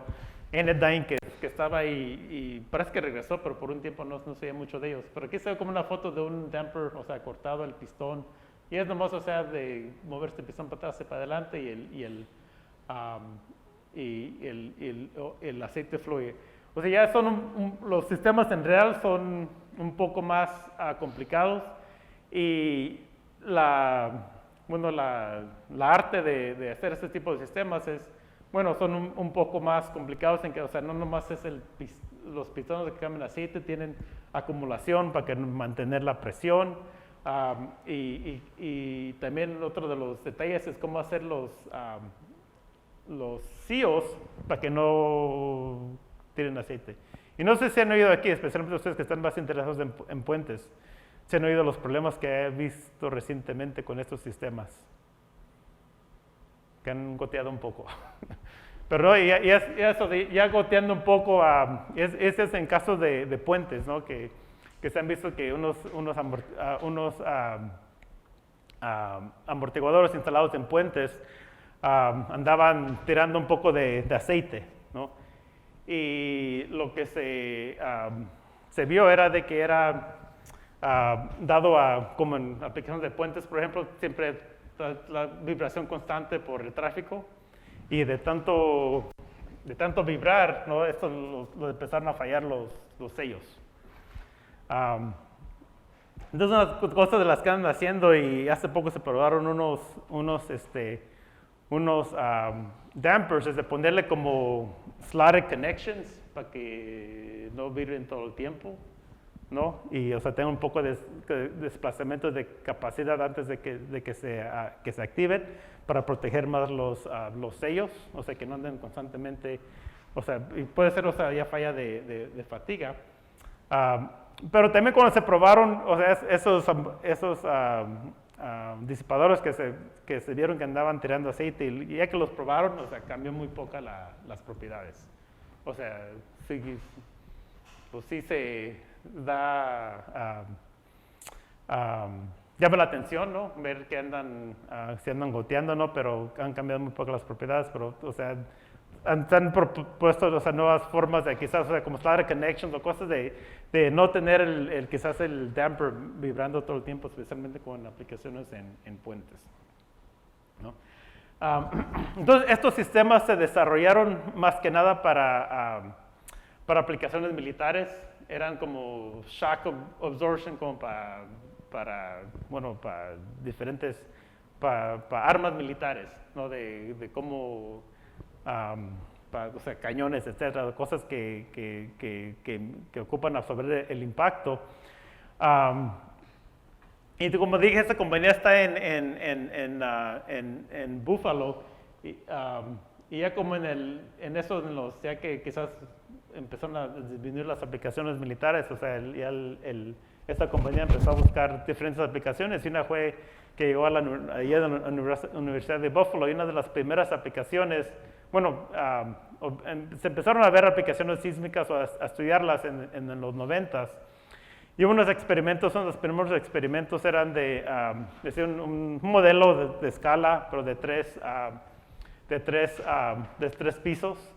Enedine que estaba ahí y parece que regresó, pero por un tiempo no se veía mucho de ellos. Pero aquí se ve como una foto de un damper, o sea, cortado el pistón. Y es nomás, o sea, de moverse el pistón para atrás y para adelante, y el aceite fluye. O sea, ya son los sistemas en real son un poco más complicados y bueno, la arte de hacer este tipo de sistemas es, bueno, son un poco más complicados en que, o sea, no nomás es los pistones que cambian aceite, tienen acumulación para mantener la presión. Y también otro de los detalles es cómo hacer los CIOs para que no tiren aceite. Y no sé si han oído aquí, especialmente ustedes que están más interesados en puentes, si han oído los problemas que he visto recientemente con estos sistemas, que han goteado un poco. Pero no, ya goteando un poco, ese es en casos de puentes, ¿no? Que se han visto que unos amortiguadores instalados en puentes andaban tirando un poco de aceite, ¿no? Y lo que se vio era de que era dado como en aplicaciones de puentes, por ejemplo, siempre la vibración constante por el tráfico y de tanto vibrar, ¿no? Esto lo empezaron a fallar los sellos. Entonces, unas cosas de las que andan haciendo, y hace poco se probaron unos dampers, es de ponerle como slotted connections para que no vibren todo el tiempo, ¿no? Y, o sea, tenga un poco de desplazamiento de capacidad antes de que se activen para proteger más los sellos, o sea, que no anden constantemente, o sea, y puede ser, o sea, ya falla de fatiga. Pero también cuando se probaron, o sea, esos disipadores que se vieron que andaban tirando aceite, y ya que los probaron, o sea, cambió muy poca las propiedades. O sea, sí, pues sí se da, llama la atención, ¿no? Ver que si andan goteando, ¿no? Pero han cambiado muy poco las propiedades, pero, o sea, han propuesto, o sea, nuevas formas de quizás, o sea, como slotted connections o cosas de no tener quizás el damper vibrando todo el tiempo, especialmente con aplicaciones en puentes, ¿no? Entonces, estos sistemas se desarrollaron más que nada para aplicaciones militares. Eran como shock absorption, como para diferentes, para armas militares, ¿no? De cómo, o sea, cañones, etcétera, cosas que ocupan absorber el impacto. Y como dije, esta compañía está en Buffalo, y ya como ya que quizás empezaron a disminuir las aplicaciones militares, o sea, esta compañía empezó a buscar diferentes aplicaciones, y una fue que llegó allá a la Universidad de Buffalo, y una de las primeras aplicaciones, bueno, se empezaron a ver aplicaciones sísmicas o a estudiarlas en los 90s. Y unos experimentos, los primeros experimentos eran de un modelo de escala, pero de tres pisos.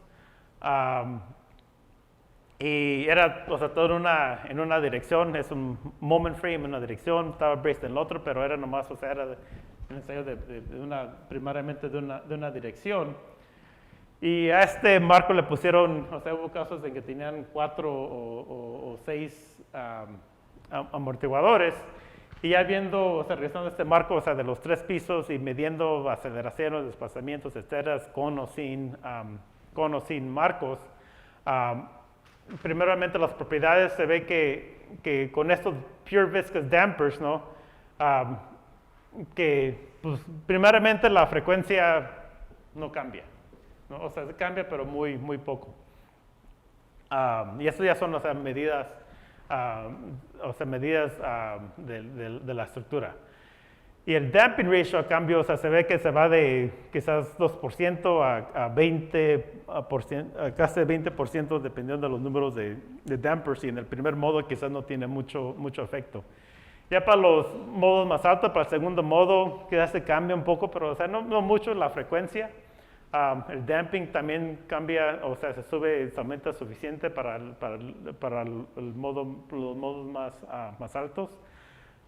Y era, o sea, todo en una dirección, es un moment frame en una dirección, estaba braced en el otro, pero era nomás, o sea, era un ensayo primariamente de una dirección. Y a este marco le pusieron, o sea, hubo casos en que tenían 4 o 6 amortiguadores, y ya viendo, o sea, revisando este marco, o sea, de los 3 pisos y midiendo aceleraciones, desplazamientos, etcétera, con o sin marcos, primeramente las propiedades, se ve que con estos pure viscous dampers, ¿no? Que pues, primeramente la frecuencia no cambia, ¿no? O sea, cambia, pero muy, muy poco. Y eso ya son, o sea, medidas de la estructura. Y el damping ratio a cambio, o sea, se ve que se va de quizás 2% a 20%, a casi 20% dependiendo de los números de dampers, y en el primer modo quizás no tiene mucho efecto. Ya para los modos más altos, para el segundo modo, quizás se cambia un poco, pero, o sea, no mucho la frecuencia. El damping también cambia, o sea, se aumenta suficiente para los modos más altos.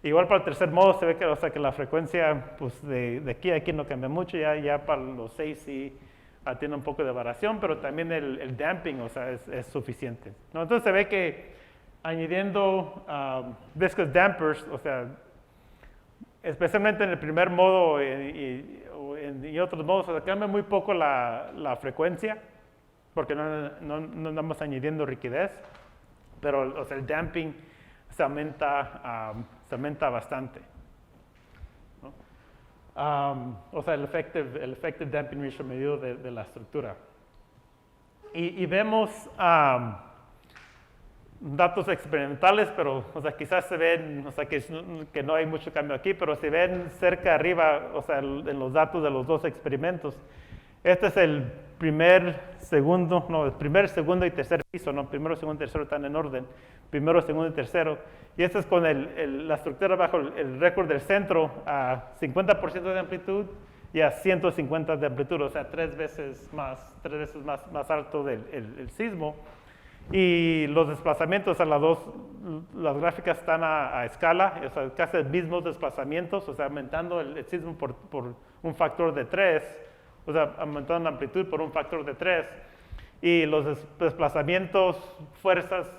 Igual para el tercer modo se ve que, o sea, que la frecuencia, pues de aquí a aquí no cambia mucho, ya para los 6 sí, tiene un poco de variación, pero también el damping, o sea, es suficiente, ¿no? Entonces se ve que añadiendo viscous dampers, o sea, especialmente en el primer modo y otros modos, o sea, cambia muy poco la frecuencia, porque no andamos añadiendo rigidez, pero o sea, el damping se aumenta bastante, ¿no? O sea, el effective damping ratio medido de la estructura. Y vemos datos experimentales, pero o sea, quizás se ven, o sea, que no hay mucho cambio aquí, pero se ven cerca arriba, o sea, en los datos de los dos experimentos. Este es el primer, segundo y tercer piso, ¿no? Primero, segundo y tercero están en orden. Primero, segundo y tercero. Y este es con la estructura bajo el récord del centro a 50% de amplitud y a 150 de amplitud, o sea, tres veces más alto el sismo. Y los desplazamientos a las gráficas están a escala, o sea, casi los mismos desplazamientos, o sea, aumentando el sismo por un factor de 3, o sea, aumentando la amplitud por un factor de 3, y los desplazamientos, fuerzas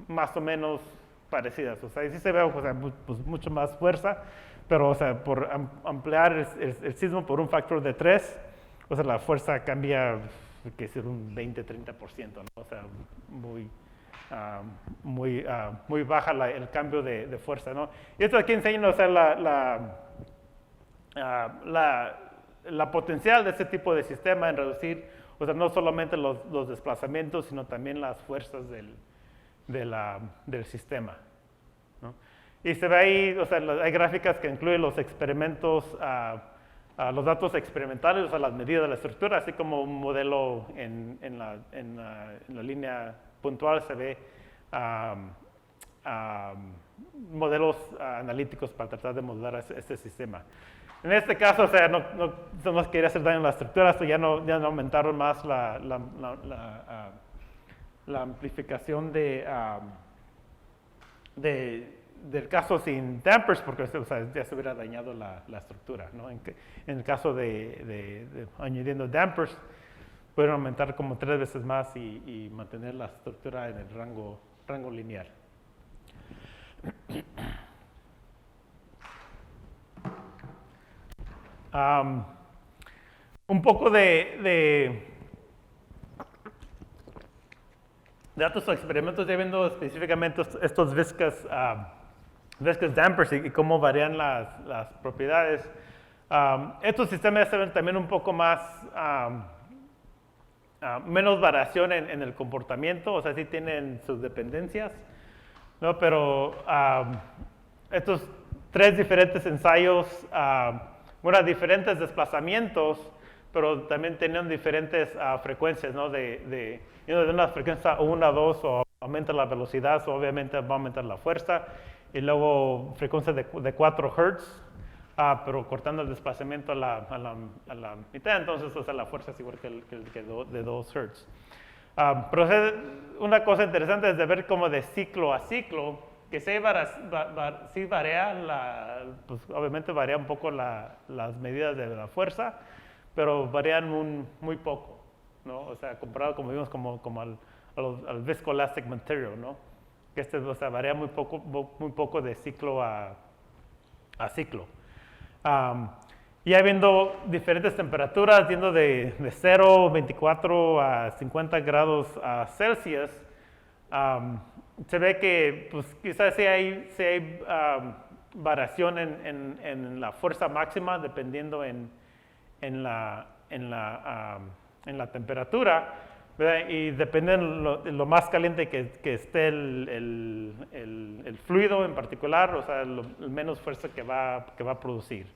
más o menos parecidas, o sea, sí se ve, o sea, pues mucho más fuerza, pero, o sea, por ampliar el sismo por un factor de 3, o sea, la fuerza cambia, que es un 20-30%, ¿no? O sea, muy baja el cambio de fuerza, ¿no? Y esto aquí enseña, o sea, la potencial de este tipo de sistema en reducir, o sea, no solamente los desplazamientos, sino también las fuerzas del sistema, ¿no? Y se ve ahí, o sea, hay gráficas que incluyen los experimentos, los datos experimentales, o sea, las medidas de la estructura, así como un modelo en la línea puntual se ve modelos analíticos para tratar de modelar este sistema. En este caso, o sea, no quería hacer daño a la estructura, esto ya no aumentaron más la amplificación del caso sin dampers, porque, o sea, ya se hubiera dañado la estructura, ¿no? En el caso de añadiendo dampers, pueden aumentar como 3 veces más y mantener la estructura en el rango lineal. Un poco de datos o experimentos, ya viendo específicamente estos viscous dampers y cómo varían las propiedades. Estos sistemas se ven también un poco más, menos variación en el comportamiento, o sea, sí tienen sus dependencias, ¿no? Pero estos 3 diferentes ensayos, diferentes desplazamientos, pero también tenían diferentes frecuencias, ¿no? De una frecuencia 1 a 2, o aumenta la velocidad, o obviamente va a aumentar la fuerza, y luego frecuencia de 4 Hz, pero cortando el desplazamiento a la mitad, entonces, o sea, la fuerza es igual que de 2 Hz. Pero una cosa interesante es de ver como de ciclo a ciclo, que sí varía, pues obviamente varía un poco las medidas de la fuerza, pero varían muy poco, ¿no? O sea, comparado, como vimos, como al viscoelastic material, ¿no? Que o sea, varía muy poco de ciclo a ciclo. Ya viendo diferentes temperaturas, yendo de 0, 24 a 50 grados Celsius, se ve que pues, quizás sí hay variación en la fuerza máxima dependiendo en la temperatura, ¿verdad? Y depende de lo más caliente que esté el fluido en particular, o sea, el menos fuerza que va a producir,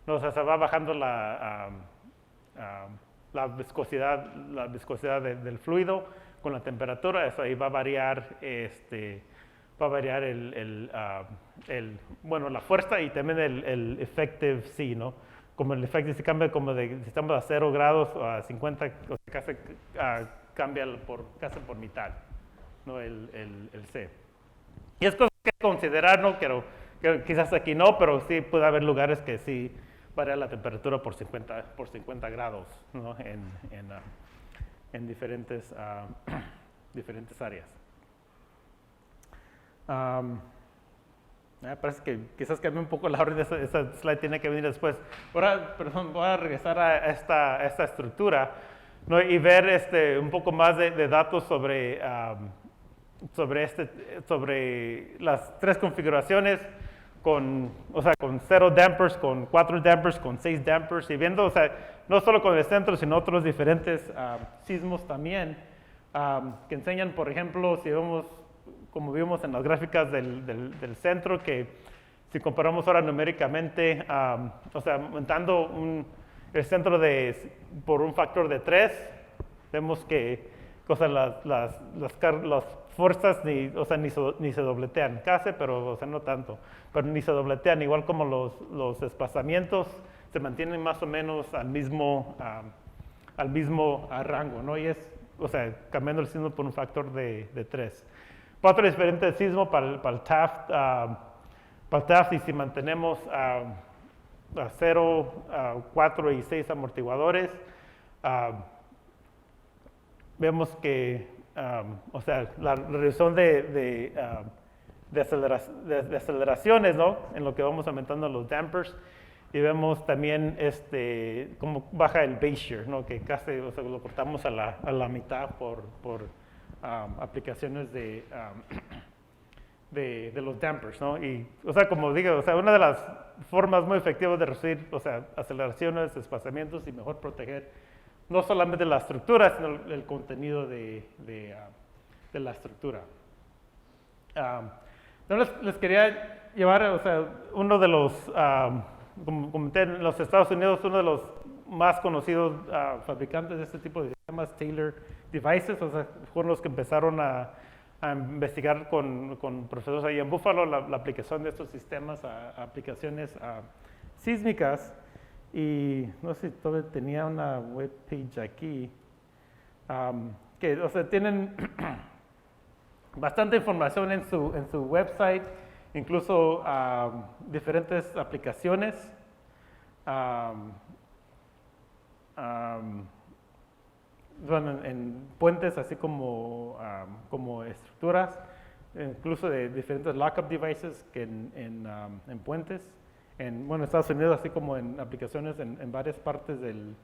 ¿no? O sea, se va bajando la viscosidad del fluido con la temperatura, eso ahí va a variar, la fuerza y también el effective C, ¿no? Como el effective C cambia como si estamos a 0 grados o a 50, o sea, casi cambia casi por mitad, ¿no? El C. Y es cosa que considerar, ¿no? Que quizás aquí no, pero sí puede haber lugares que sí varía la temperatura por 50 grados, ¿no? En diferentes, diferentes áreas. Parece que quizás cambié un poco la orden, esa slide tiene que venir después. Ahora, perdón, voy a regresar a esta estructura, ¿no? Y ver un poco más de datos sobre las tres configuraciones, con 0 dampers, con 4 dampers, con 6 dampers, y viendo, o sea, no solo con el centro, sino otros diferentes sismos también, que enseñan, por ejemplo, si vemos, como vimos en las gráficas del centro, que si comparamos ahora numéricamente, aumentando el centro por un factor de 3, vemos que las fuerzas ni se dobletean, casi, pero no tanto, pero ni se dobletean, igual como los desplazamientos se mantienen más o menos al mismo rango, ¿no? Y cambiando el sismo por un factor de 3. 4 diferentes sismos para el Taft, y si mantenemos a 0, 4 y 6 amortiguadores, vemos que la reducción de aceleraciones, ¿no? En lo que vamos aumentando los dampers, y vemos también cómo baja el base shear, ¿no? Que casi lo cortamos a la mitad por aplicaciones de los dampers, ¿no? Y, como digo, una de las formas muy efectivas de reducir, aceleraciones, desplazamientos y mejor proteger no solamente la estructura, sino el contenido de la estructura. Entonces les quería llevar, uno de los, como comenté, en los Estados Unidos, uno de los más conocidos fabricantes de este tipo de sistemas, Taylor Devices, fueron los que empezaron a investigar con profesores ahí en Buffalo la aplicación de estos sistemas a aplicaciones sísmicas. Y no sé si todavía tenía una web page aquí, que tienen bastante información en su website, incluso diferentes aplicaciones, en puentes, así como estructuras, incluso de diferentes lockup devices que en puentes. En Estados Unidos, así como en aplicaciones en varias partes del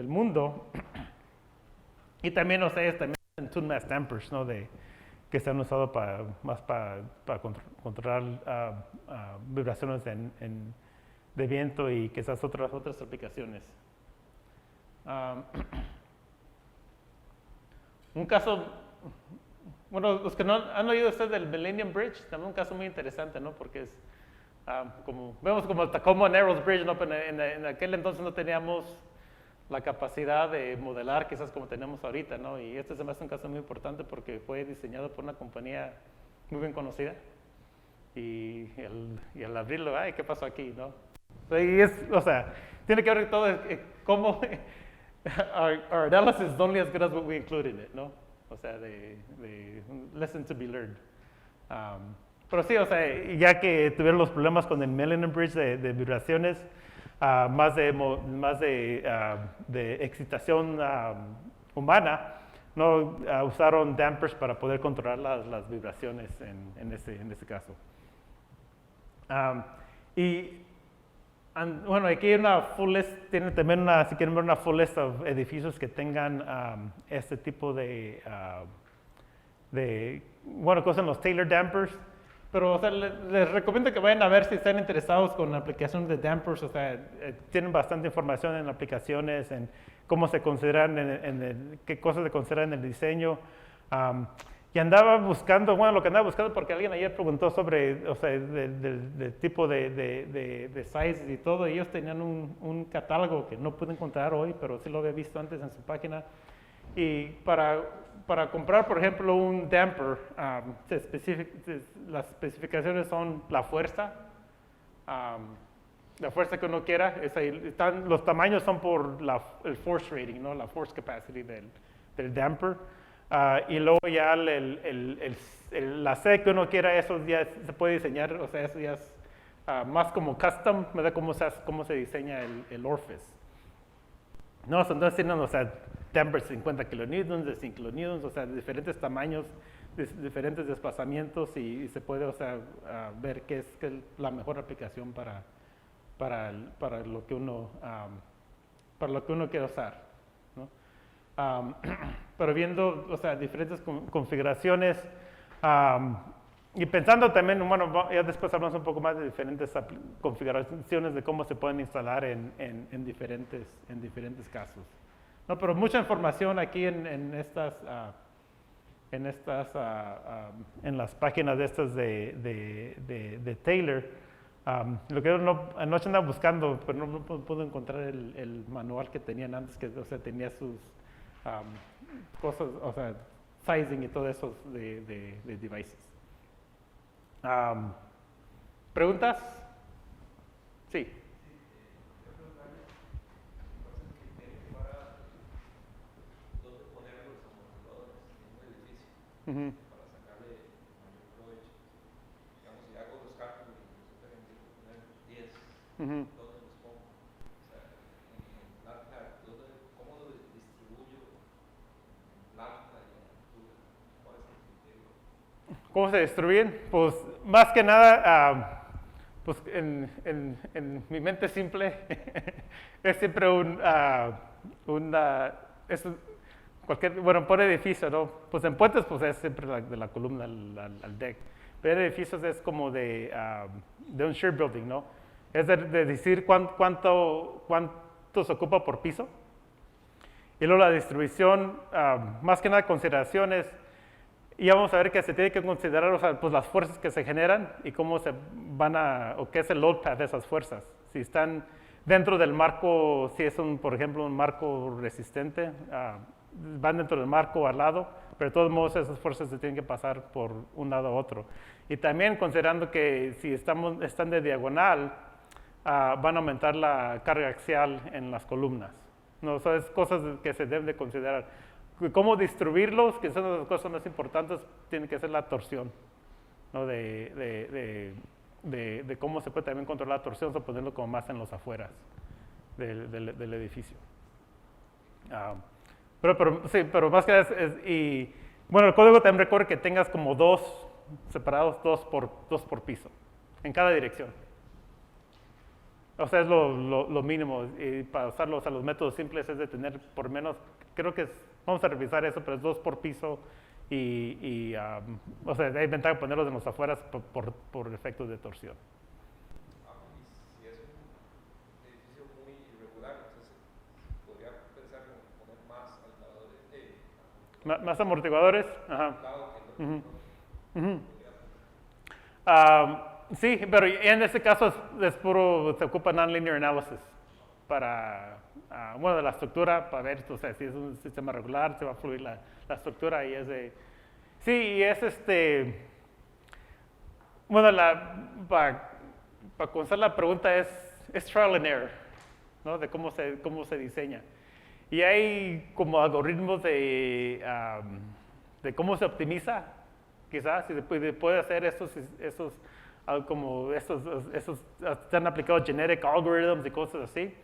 mundo. Y también, también en tune mass dampers, ¿no? Que se han usado más para controlar vibraciones de viento y quizás otras aplicaciones. Un caso, los que no han oído ustedes del Millennium Bridge, también un caso muy interesante, ¿no? Porque vemos como el Tacoma Narrows Bridge, ¿no? Pero en aquel entonces no teníamos la capacidad de modelar quizás como tenemos ahorita, ¿no? Y este se me hace un caso muy importante porque fue diseñado por una compañía muy bien conocida. Y al abrirlo, ay, ¿qué pasó aquí, no? Y tiene que ver todo cómo our analysis is only as good as what we include in it, ¿no? De lesson to be learned. Pero sí, ya que tuvieron los problemas con el Millennium Bridge de vibraciones, más de excitación humana, no usaron dampers para poder controlar las vibraciones en ese caso. Aquí hay una full list, tienen también si quieren ver una full list de edificios que tengan este tipo de cosas en los Taylor dampers. Pero les recomiendo que vayan a ver si están interesados con la aplicación de dampers. Tienen bastante información en aplicaciones, en cómo se consideran, qué cosas se consideran en el diseño. Y andaba buscando, lo que andaba buscando, porque alguien ayer preguntó sobre, del tipo de sizes y todo, y ellos tenían un catálogo que no pude encontrar hoy, pero sí lo había visto antes en su página. Y para comprar, por ejemplo, un damper, las especificaciones son la fuerza que uno quiera. Los tamaños son por el force rating, ¿no? La force capacity del damper. Y luego ya la C que uno quiera, eso ya se puede diseñar, eso ya es más como custom, ¿verdad? Cómo se diseña el orifice. No, entonces tienen, o sea, dampers de 50 kilonewtons, de 100 kilonewtons, o sea, de diferentes tamaños, de diferentes desplazamientos y se puede, o sea, ver qué es la mejor aplicación para lo que uno, para lo que uno quiere usar, ¿no? Pero viendo, o sea, diferentes configuraciones y pensando también, bueno, ya después hablamos un poco más de diferentes configuraciones de cómo se pueden instalar en diferentes casos. No, pero mucha información aquí en las páginas de estas de Taylor. Lo que anoche andaba buscando, pero no pude encontrar el manual que tenían antes, que, o sea, tenía sus cosas, o sea, sizing y todo eso de devices. ¿Preguntas? Sí. Uh-huh. Para sacarle mayor provecho. Digamos, si hago los cálculos y resulta que necesito poner 10, Uh-huh. ¿dónde los pongo? O sea, en planta, ¿cómo lo distribuyo en planta y en altura? ¿Cuál es el criterio? ¿Cómo se distribuyen? Pues más que nada, pues en mi mente simple es siempre bueno, por edificio, ¿no? Pues en puentes pues es siempre de la columna al deck. Pero en edificios es como de un share building, ¿no? Es de decir cuánto se ocupa por piso. Y luego la distribución, más que nada consideraciones, y vamos a ver que se tiene que considerar, o sea, pues las fuerzas que se generan y cómo se van o qué es el load path de esas fuerzas. Si están dentro del marco, si es por ejemplo, un marco resistente, van dentro del marco o al lado, pero de todos modos esas fuerzas se tienen que pasar por un lado a otro. Y también considerando que si están de diagonal, van a aumentar la carga axial en las columnas. No, eso es cosas que se deben de considerar. Cómo distribuirlos, que son las cosas más importantes, tiene que ser la torsión, ¿no? de cómo se puede también controlar la torsión, o ponerlo como más en los afueras del edificio. Pero más que nada y bueno, el código también recuerda que tengas como dos separados, dos por piso, en cada dirección. O sea, es lo mínimo. Y para usarlo, o sea, los métodos simples es de tener por menos, creo que vamos a revisar eso, pero es 2 por piso o sea, hay ventaja ponerlos en los afueras por efectos de torsión. Y si es un edificio muy irregular, entonces podría pensar en poner más altavoces Más amortiguadores. Ajá. Uh-huh. Sí, pero en este caso se ocupa nonlinear analysis para, bueno, de la estructura, para ver, o sea, si es un sistema regular, se va a fluir la estructura y es de... Sí, y es bueno, para contestar la pregunta es trial and error, ¿no? De cómo se diseña. Y hay como algoritmos de cómo se optimiza, quizás, si se puede hacer esos se han aplicado genetic algorithms y cosas así,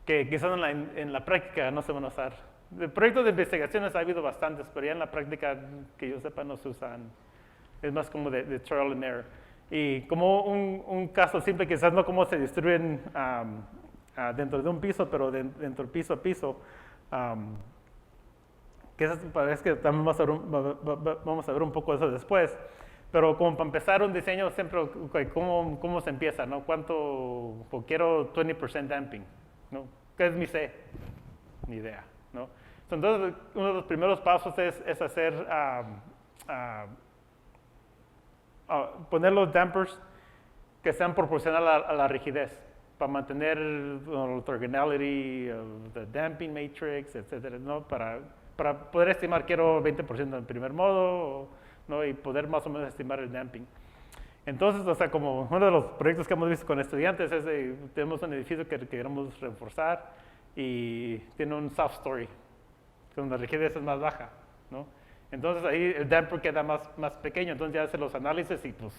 que quizás en la práctica no se van a usar. De proyectos de investigaciones ha habido bastantes, pero ya en la práctica, que yo sepa, no se usan. Es más como de trial and error. Y como un caso simple, quizás no cómo se distribuyen dentro de un piso, pero dentro de piso a piso, que parece que también vamos a ver un poco de eso después. Pero como para empezar un diseño, siempre, ¿cómo se empieza? ¿No? Quiero 20% damping, ¿no? ¿Qué es mi C? Ni idea, ¿no? Entonces, uno de los primeros pasos es hacer, poner los dampers que sean proporcionales a la rigidez, para mantener la orthogonality, the damping matrix, etcétera, ¿no? Para poder estimar, quiero 20% en el primer modo, ¿no? Y poder más o menos estimar el damping. Entonces, o sea, como uno de los proyectos que hemos visto con estudiantes es tenemos un edificio que queremos reforzar y tiene un soft story, donde la rigidez es más baja, ¿no? Entonces ahí el damper queda más pequeño, entonces ya hace los análisis y pues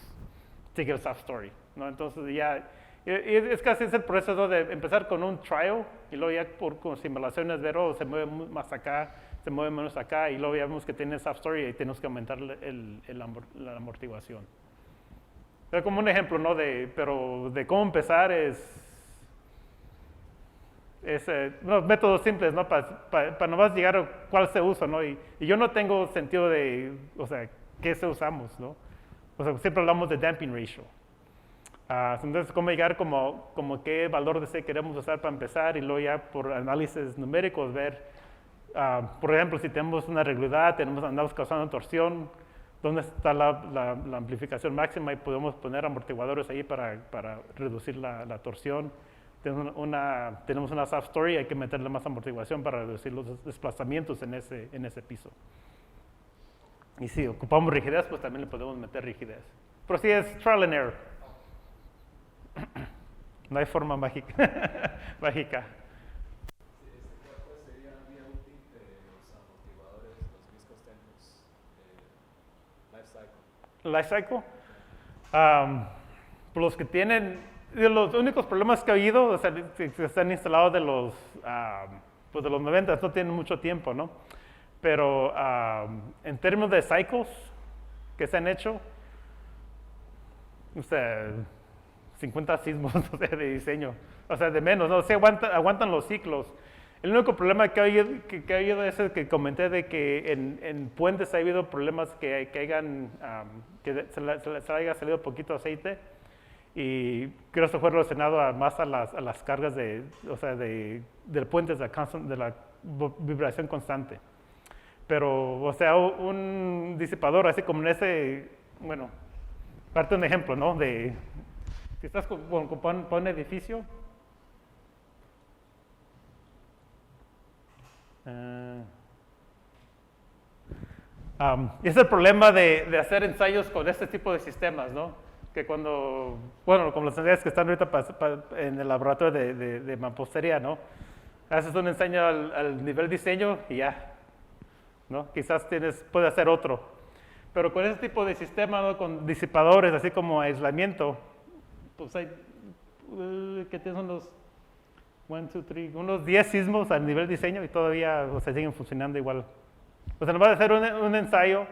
sigue el soft story, ¿no? Entonces ya, y es casi es el proceso de empezar con un trial y luego ya con simulaciones ver, oh, se mueve más acá, se mueve menos acá y luego ya vemos que tiene soft story y tenemos que aumentar la amortiguación. Es como un ejemplo, ¿no? Pero de cómo empezar es unos métodos simples, ¿no? Para nomás llegar a cuál se usa, ¿no? Y yo no tengo sentido de, o sea, qué se usamos, ¿no? O sea, siempre hablamos de damping ratio. Entonces, cómo llegar como qué valor de C queremos usar para empezar y luego ya por análisis numéricos ver, por ejemplo, si tenemos una regularidad, andamos causando torsión, dónde está la amplificación máxima y podemos poner amortiguadores ahí para reducir la torsión. Tenemos una soft story, hay que meterle más amortiguación para reducir los desplazamientos en ese piso. Y si ocupamos rigidez, pues también le podemos meter rigidez. Pero sí es trial and error. No hay forma mágica. mágica. ¿Cuál sería vía útil de los amortiguadores, los viscos tempos, life cycle? Life cycle. Los que tienen, los únicos problemas que he oído, o sea, que están instalados de los 90, no tienen mucho tiempo, ¿no? Pero en términos de cycles que se han hecho, o sea, 50 sismos o sea, de diseño, o sea, de menos, ¿no? Sí aguantan los ciclos. El único problema que he oído es el que comenté de que en puentes ha habido problemas que se haya salido poquito aceite y creo que eso fue relacionado más a las cargas del puente de la vibración constante. Pero, o sea, un disipador así como en ese, bueno, parte de un ejemplo, ¿no? Si estás con un edificio, y es el problema de hacer ensayos con este tipo de sistemas, ¿no? Que como las unidades que están ahorita en el laboratorio de mampostería, ¿no? Haces un ensayo al nivel diseño y ya, ¿no? Quizás puedes hacer otro. Pero con ese tipo de sistema, ¿no? Con disipadores, así como aislamiento, pues hay, que tienes unos 10 sismos al nivel diseño y todavía siguen funcionando igual. O sea, vas a hacer un ensayo,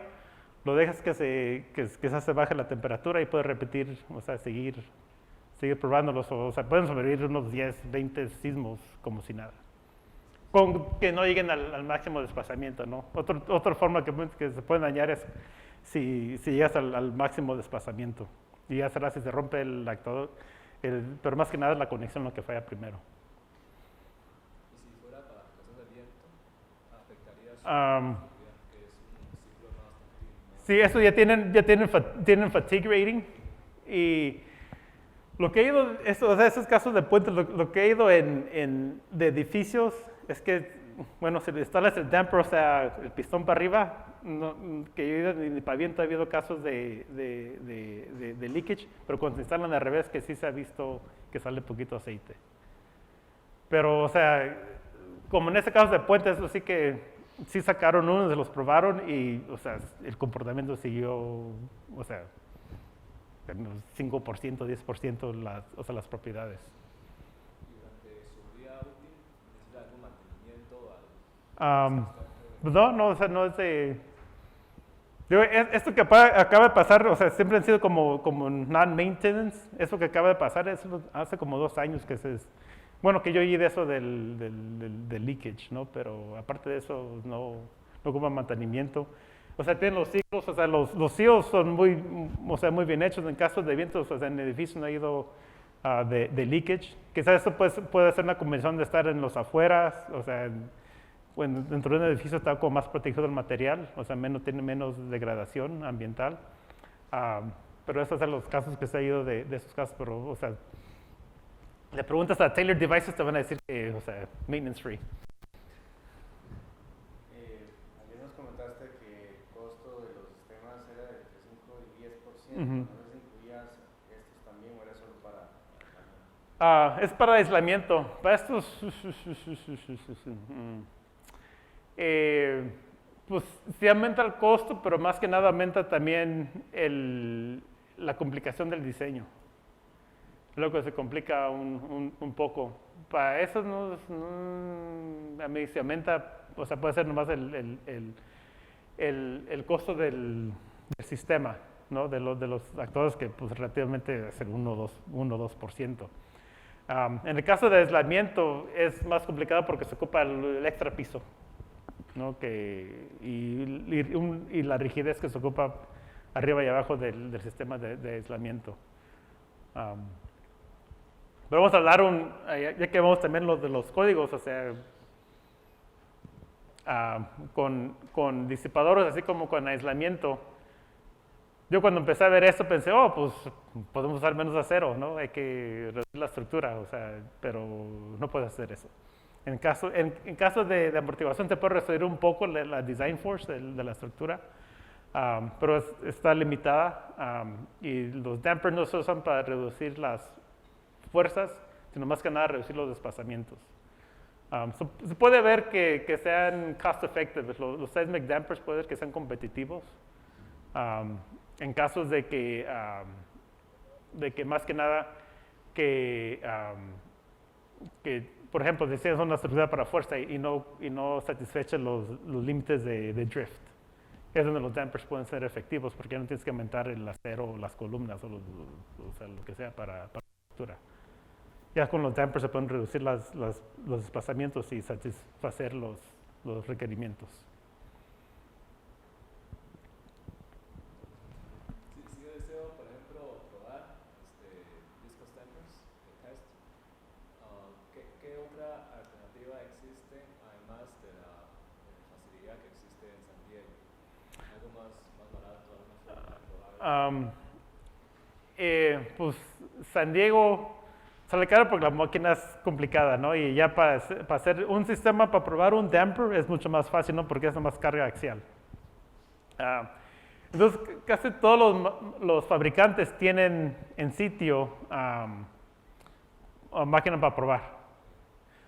lo dejas que se baje la temperatura y puedes repetir, o sea, seguir probándolos. O sea, pueden sobrevivir unos 10, 20 sismos como si nada. Con que no lleguen al máximo desplazamiento, ¿no? Otra forma que se puede dañar es si llegas al máximo desplazamiento. Y ya será si se rompe el actuador, pero más que nada es la conexión lo que falla primero. ¿Y si fuera para aplicación de viento, afectaría su que es un ciclo más continuo? Sí, eso ya tienen fatigue rating. Y lo que he ido, esos casos de puentes, lo que he ido de edificios es que, bueno, si le instalas el damper, o sea, el pistón para arriba, que yo he ido en el paviento ha habido casos de leakage, pero cuando se instalan al revés, que sí se ha visto que sale poquito aceite. Pero, o sea, como en ese caso de puentes, así que sí sacaron uno, se los probaron y, o sea, el comportamiento siguió, o sea, 5%, 10% las propiedades. ¿Y durante su vida útil necesita algún mantenimiento No, o sea, no es de... Esto que acaba de pasar, o sea, siempre han sido como non-maintenance. Eso que acaba de pasar es hace como 2 años bueno, que yo oí de eso del leakage, ¿no? Pero aparte de eso, no ocupa mantenimiento. O sea, tienen los ciclos, o sea, los ciclos son muy bien hechos. En casos de vientos, o sea, en edificios no ha ido de leakage. Quizás eso puede ser una combinación de estar en los afueras, o sea, dentro de un edificio está como más protegido el material, o sea, tiene menos degradación ambiental. Pero esos son los casos que se ha ido de esos casos, pero, o sea, le preguntas a Taylor Devices, te van a decir que, o sea, maintenance free. Ayer nos comentaste que el costo de los sistemas era de entre 5 y 10%. Uh-huh. ¿No les incluías estos también o era solo para...? Es para aislamiento. Para estos... pues sí aumenta el costo, pero más que nada aumenta también la complicación del diseño. Luego se complica un poco. Para eso a mí se aumenta, o sea, puede ser nomás el costo del sistema, ¿no? De los actores que pues relativamente es el 1 o 2%. En el caso de aislamiento es más complicado porque se ocupa el extra piso, ¿no? Y la rigidez que se ocupa arriba y abajo del sistema de aislamiento. Pero vamos a hablar ya que vamos también de los códigos, o sea, con disipadores así como con aislamiento. Yo cuando empecé a ver esto pensé, pues podemos usar menos acero, ¿no? Hay que reducir la estructura, o sea, pero no puedes hacer eso. En caso de amortiguación se puede reducir un poco la design force de la estructura, pero está limitada y los dampers no se usan para reducir las fuerzas, sino más que nada reducir los desplazamientos. Se puede ver que sean cost effective, los seismic dampers puede ver que sean competitivos. En casos de que más que nada que por ejemplo, deseas una estructura para fuerza y no satisfecha los límites de drift. Es donde los dampers pueden ser efectivos porque ya no tienes que aumentar el acero o las columnas o sea, lo que sea para la estructura. Ya con los dampers se pueden reducir los desplazamientos y satisfacer los requerimientos. Si yo deseo, por ejemplo, probar viscous dampers de test, ¿qué otra alternativa existe además de la facilidad que existe en San Diego? ¿Algo más barato, algo más probable? Pues San Diego sale caro porque la máquina es complicada, ¿no? Y ya para hacer un sistema, para probar un damper es mucho más fácil, ¿no? Porque es más carga axial. Entonces, casi todos los fabricantes tienen en sitio máquinas para probar.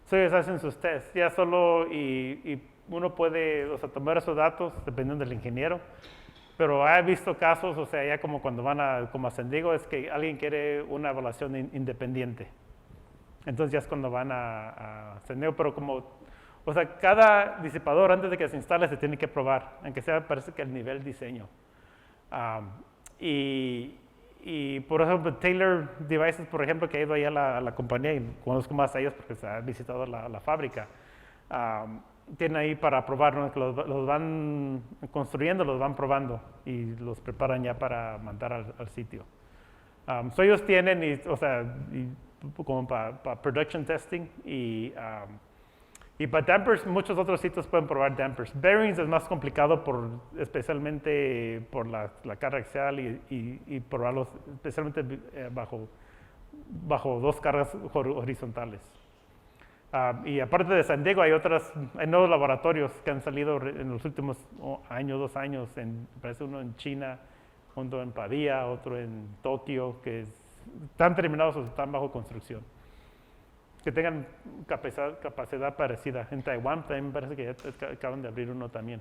Ellos hacen sus tests, ya solo y uno puede, o sea, tomar esos datos dependiendo del ingeniero. Pero he visto casos, o sea, ya como cuando van como a San Diego, es que alguien quiere una evaluación independiente. Entonces ya es cuando van a San Diego, pero o sea, cada disipador antes de que se instale se tiene que probar, aunque sea parece que el nivel diseño. Y por ejemplo, Taylor Devices, por ejemplo, que ha ido allá a la compañía y conozco más a ellos porque se ha visitado la fábrica. Tienen ahí para probar, ¿no? Que los van construyendo, los van probando y los preparan ya para mandar al sitio. Ellos tienen, o sea, como para production testing y para dampers, muchos otros sitios pueden probar dampers. Bearings es más complicado especialmente por la carga axial y probarlos especialmente bajo dos cargas horizontales. Y aparte de San Diego, hay nuevos laboratorios que han salido en los últimos 2 años. Parece uno en China, otro en Padilla, otro en Tokio, que están terminados o están bajo construcción. Que tengan capacidad parecida. En Taiwán también parece que ya acaban de abrir uno también.